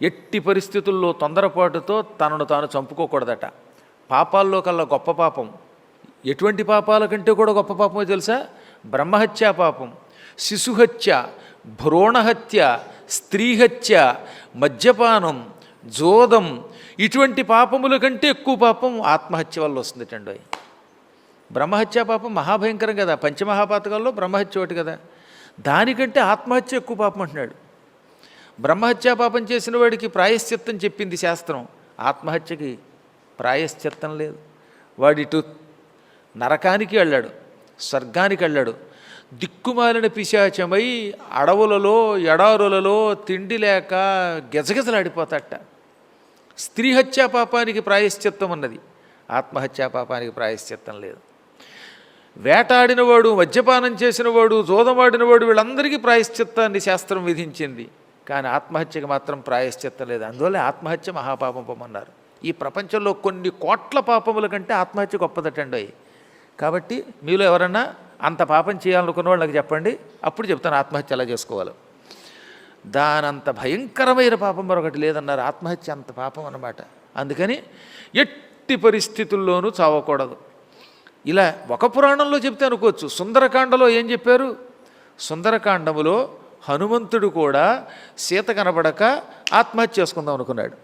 ఎట్టి పరిస్థితుల్లో తొందరపాటుతో తనను తాను చంపుకోకూడదట. పాపాల్లో కల్లా గొప్ప పాపం, ఎటువంటి పాపాల కంటే కూడా గొప్ప పాపమో తెలుసా? బ్రహ్మహత్యా పాపం, శిశుహత్య, భ్రూణహత్య, స్త్రీహత్య, మద్యపానం, జోదం, ఇటువంటి పాపముల కంటే ఎక్కువ పాపం ఆత్మహత్య వల్ల వస్తుందటండి. బ్రహ్మహత్యా పాపం మహాభయంకరం కదా, పంచమహాపాతకాల్లో బ్రహ్మహత్య ఒకటి కదా. దానికంటే ఆత్మహత్య ఎక్కువ పాపం అంటున్నాడు. బ్రహ్మహత్యా పాపం చేసిన వాడికి ప్రాయశ్చిత్తం చెప్పింది శాస్త్రం, ఆత్మహత్యకి ప్రాయశ్చిత్తం లేదు. వాడిటు నరకానికి వెళ్ళాడు, స్వర్గానికి వెళ్ళాడు. దిక్కుమాలిన పిశాచమై అడవులలో ఎడారులలో తిండి లేక గెజగెజలాడిపోతాట. స్త్రీ హత్యా పాపానికి ప్రాయశ్చిత్తం ఉన్నది, ఆత్మహత్యా పాపానికి ప్రాయశ్చిత్తం లేదు. వేటాడినవాడు, మద్యపానం చేసినవాడు, జోదమాడినవాడు, వీళ్ళందరికీ ప్రాయశ్చిత్తాన్ని శాస్త్రం విధించింది, కానీ ఆత్మహత్యకి మాత్రం ప్రాయశ్చిత్తం లేదు. అందువల్ల ఆత్మహత్య మహాపాపం పొమ్మన్నారు. ఈ ప్రపంచంలో కొన్ని కోట్ల పాపముల కంటే ఆత్మహత్య గొప్పదటండి. కాబట్టి మీలో ఎవరన్నా అంత పాపం చేయాలనుకున్న వాళ్ళు నాకు చెప్పండి, అప్పుడు చెప్తాను ఆత్మహత్య ఎలా చేసుకోవాలో. దానంత భయంకరమైన పాపం మరొకటి లేదన్నారు. ఆత్మహత్య అంత పాపం అన్నమాట. అందుకని ఎట్టి పరిస్థితుల్లోనూ చావకూడదు. ఇలా ఒక పురాణంలో చెప్తే అనుకోవచ్చు. సుందరకాండలో ఏం చెప్పారు? సుందరకాండములో హనుమంతుడు కూడా సీత కనబడక ఆత్మహత్య చేసుకుందాం అనుకున్నాడు.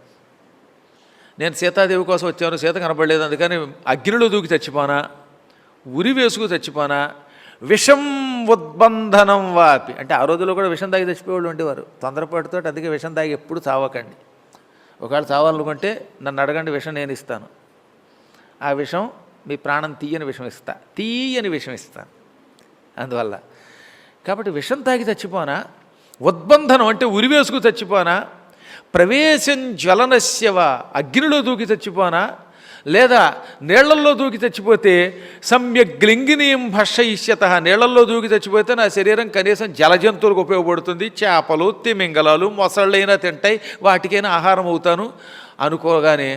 నేను సీతాదేవి కోసం వచ్చాను, సీత కనబడలేదు, అందుకని అగ్నిలో దూకి చచ్చిపోనా, ఉరి వేసుకు చచ్చిపోనా, విషం ఉద్బంధనం వాపి, అంటే ఆ రోజుల్లో కూడా విషం తాగి చచ్చిపోయేవాళ్ళు ఉండేవారు తొందరపాటుతో. అందుకే విషం తాగి ఎప్పుడు చావకండి. ఒకవేళ చావాలనుకుంటే నన్ను అడగండి, విషం నేను ఇస్తాను. ఆ విషం మీ ప్రాణం తీయని విషం ఇస్తా, తీయని విషం ఇస్తాను. అందువల్ల కాబట్టి విషం తాగి చచ్చిపోనా, ఉద్బంధనం అంటే ఉరివేసుకు చచ్చిపోనా, ప్రవేశం జ్వలనస్యవ అగ్నిలో దూకి చచ్చిపోనా, లేదా నీళ్లల్లో దూకి చచ్చిపోతే సమ్యక్ లింగినీయం భక్షయిష్యత, నీళ్లల్లో దూకి చచ్చిపోతే నా శరీరం కనీసం జలజంతువులకు ఉపయోగపడుతుంది, చేపలు, తిమింగలాలు, మొసళ్ళైనా తింటాయి, వాటికైనా ఆహారం అవుతాను అనుకోగానే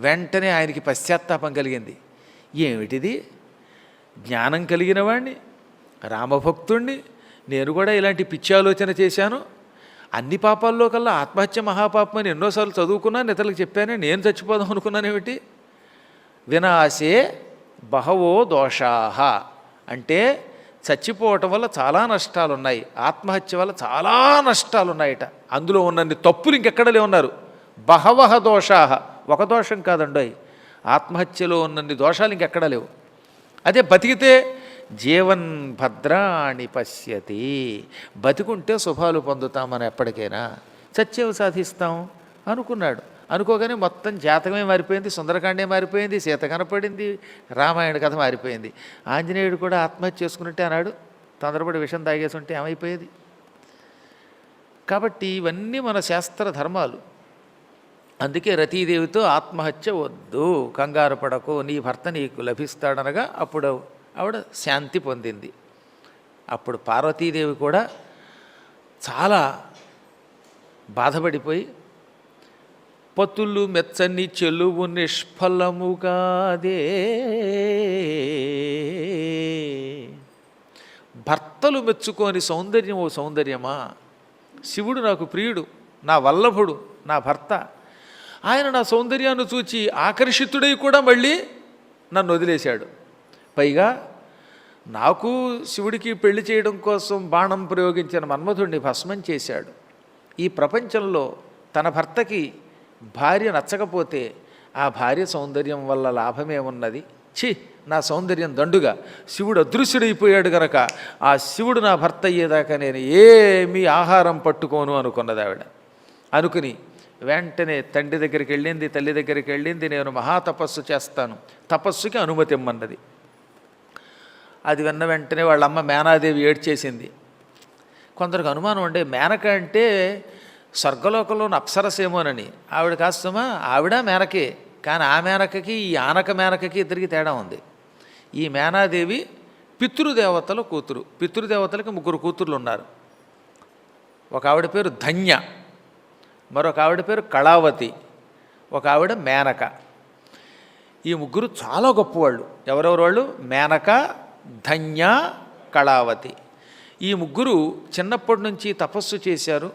వెంటనే ఆయనకి పశ్చాత్తాపం కలిగింది. ఏమిటిది? జ్ఞానం కలిగిన వాడిని, రామభక్తుణ్ణి, నేను కూడా ఇలాంటి పిచ్చి ఆలోచన చేశాను. అన్ని పాపాల్లో కల్లా ఆత్మహత్య మహాపాపం అని ఎన్నోసార్లు చదువుకున్నాను, ఇతరులకు చెప్పాను. నేను చచ్చిపోదాం అనుకున్నానేమిటి? వినాశే బహవో దోషాహ అంటే చచ్చిపోవటం వల్ల చాలా నష్టాలు ఉన్నాయి, ఆత్మహత్య వల్ల చాలా నష్టాలు ఉన్నాయట. అందులో ఉన్నన్ని తప్పులు ఇంకెక్కడ లేవున్నారు. బహవహ దోషాహ, ఒక దోషం కాదండి, ఆత్మహత్యలో ఉన్నన్ని దోషాలు ఇంకెక్కడ లేవు. అదే బతికితే జీవన్ భద్రాణి పశ్యతి, బతికుంటే శుభాలు పొందుతామని ఎప్పటికైనా. చచ్చేవి సాధిస్తాం అనుకున్నాడు. అనుకోగానే మొత్తం జాతకమే మారిపోయింది, సుందరకాండే మారిపోయింది, సీత కనపడింది, రామాయణ కథ మారిపోయింది. ఆంజనేయుడు కూడా ఆత్మహత్య చేసుకున్నట్టే అన్నాడు. తొందరపడి విషం తాగేసి ఉంటే ఏమైపోయేది? కాబట్టి ఇవన్నీ మన శాస్త్ర ధర్మాలు. అందుకే రతీదేవితో ఆత్మహత్య వద్దు, కంగారు పడకు, నీ భర్త నీకు లభిస్తాడనగా అప్పుడు ఆవిడ శాంతి పొందింది. అప్పుడు పార్వతీదేవి కూడా చాలా బాధపడిపోయి, పతులు మెచ్చని చెలువు నిష్ఫలముగాదే, భర్తలు మెచ్చుకోని సౌందర్యం ఓ సౌందర్యమా, శివుడు నాకు ప్రియుడు, నా వల్లభుడు, నా భర్త, ఆయన నా సౌందర్యాన్ని చూచి ఆకర్షితుడై కూడా మళ్ళీ నన్ను వదిలేశాడు. పైగా నాకు శివుడికి పెళ్లి చేయడం కోసం బాణం ప్రయోగించిన మన్మధుడిని భస్మం చేశాడు. ఈ ప్రపంచంలో తన భర్తకి భార్య నచ్చకపోతే ఆ భార్య సౌందర్యం వల్ల లాభమేమున్నది? ఛీ, నా సౌందర్యం దండుగా, శివుడు అదృశ్యుడైపోయాడు గనక ఆ శివుడు నా భర్త అయ్యేదాకా నేను ఏమీ ఆహారం పట్టుకోను అనుకున్నది ఆవిడ. అనుకుని వెంటనే తండ్రి దగ్గరికి వెళ్ళింది, తల్లి దగ్గరికి వెళ్ళింది. నేను మహాతపస్సు చేస్తాను, తపస్సుకి అనుమతి ఇమ్మన్నది. అది విన్న వెంటనే వాళ్ళ అమ్మ మేనాదేవి ఏడ్చేసింది. కొందరికి అనుమానం ఉండే, మేనక అంటే స్వర్గలోకంలోని అప్సరసేమోనని. ఆవిడ కాస్తమా, ఆవిడ మేనకే, కానీ ఆ మేనకకి ఈ ఆనక మేనకకి ఇద్దరికి తేడా ఉంది. ఈ మేనాదేవి పితృదేవతల కూతురు. పితృదేవతలకి 3 కూతుర్లు ఉన్నారు. ఒక ఆవిడ పేరు ధన్య, మరొక ఆవిడ పేరు కళావతి, ఒక ఆవిడ మేనక. ఈ 3 చాలా గొప్పవాళ్ళు. ఎవరెవరు వాళ్ళు? మేనక, ధన్య, కళావతి. ఈ 3 చిన్నప్పటి నుంచి తపస్సు చేశారు,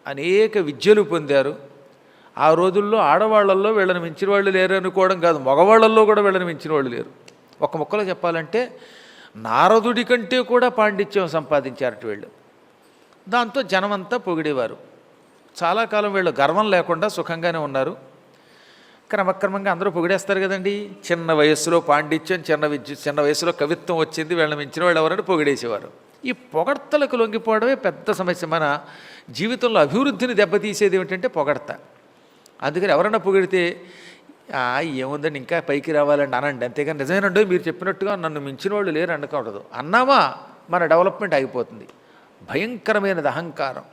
అనేక విద్యలు పొందారు. ఆ రోజుల్లో ఆడవాళ్లలో వీళ్ళని మించిన వాళ్ళు లేరు అనుకోవడం కాదు, మగవాళ్లలో కూడా వీళ్ళని మించిన వాళ్ళు లేరు. ఒక ముక్కలో చెప్పాలంటే నారదుడి కంటే కూడా పాండిత్యం సంపాదించారట వీళ్ళు. దాంతో జనమంతా పొగిడేవారు. చాలా కాలం వీళ్ళు గర్వం లేకుండా సుఖంగానే ఉన్నారు. క్రమక్రమంగా అందరూ పొగిడేస్తారు కదండి. చిన్న వయస్సులో పాండిత్యం, చిన్న వయసులో కవిత్వం వచ్చింది, వీళ్ళని మించిన వాళ్ళు ఎవరని పొగిడేసేవారు. ఈ పొగడ్తలకు లొంగిపోవడమే పెద్ద సమస్య. మన జీవితంలో అభివృద్ధిని దెబ్బతీసేది ఏమిటంటే పొగడ్త. అందుకని ఎవరన్నా పొగిడితే ఏముందండి ఇంకా పైకి రావాలండి అనండి, అంతేగాని నిజమేనండి మీరు చెప్పినట్టుగా నన్ను మించిన వాళ్ళు లేరు అనకూడదు. అన్నామా మన డెవలప్మెంట్ ఆగిపోతుంది. భయంకరమైనది అహంకారం.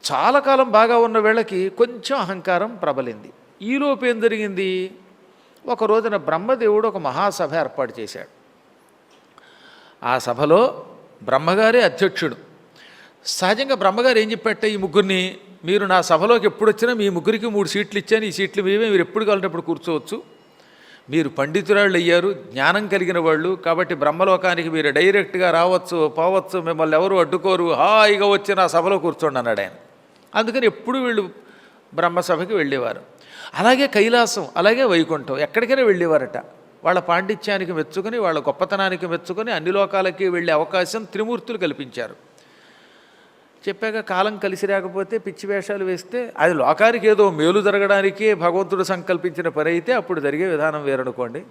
చాలా కాలం బాగా ఉన్న వీళ్ళకి కొంచెం అహంకారం ప్రబలింది. ఈలోపు ఏం జరిగింది? ఒక రోజున బ్రహ్మదేవుడు ఒక మహాసభ ఏర్పాటు చేశాడు. ఆ సభలో బ్రహ్మగారే అధ్యక్షుడు. సహజంగా బ్రహ్మగారు ఏం చెప్పాట, ఈ 3 మీరు నా సభలోకి ఎప్పుడు వచ్చినా మీ 3కి 3 సీట్లు ఇచ్చాను, ఈ సీట్లు మీవే, మీరు ఎప్పుడు కావాలంటే కూర్చోవచ్చు. మీరు పండితురాళ్ళు అయ్యారు, జ్ఞానం కలిగిన వాళ్ళు, కాబట్టి బ్రహ్మలోకానికి మీరు డైరెక్ట్గా రావచ్చు పోవచ్చు, మిమ్మల్ని ఎవరు అడ్డుకోరు, హాయిగా వచ్చి నా సభలో కూర్చోండి అన్నాడు ఆయన. అందుకని ఎప్పుడు వీళ్ళు బ్రహ్మసభకి వెళ్ళేవారు. అలాగే కైలాసం, అలాగే వైకుంఠం, ఎక్కడికైనా వెళ్ళేవారట. వాళ్ళ పాండిత్యానికి మెచ్చుకొని, వాళ్ళ గొప్పతనానికి మెచ్చుకొని అన్ని లోకాలకి వెళ్ళే అవకాశం త్రిమూర్తులు కల్పించారు. చెప్పాక కాలం కలిసి రాకపోతే పిచ్చి వేషాలు వేస్తే అది లోకానికి ఏదో మేలు జరగడానికే భగవంతుడు సంకల్పించిన పని అయితే అప్పుడు జరిగే విధానం వేరనుకోండి.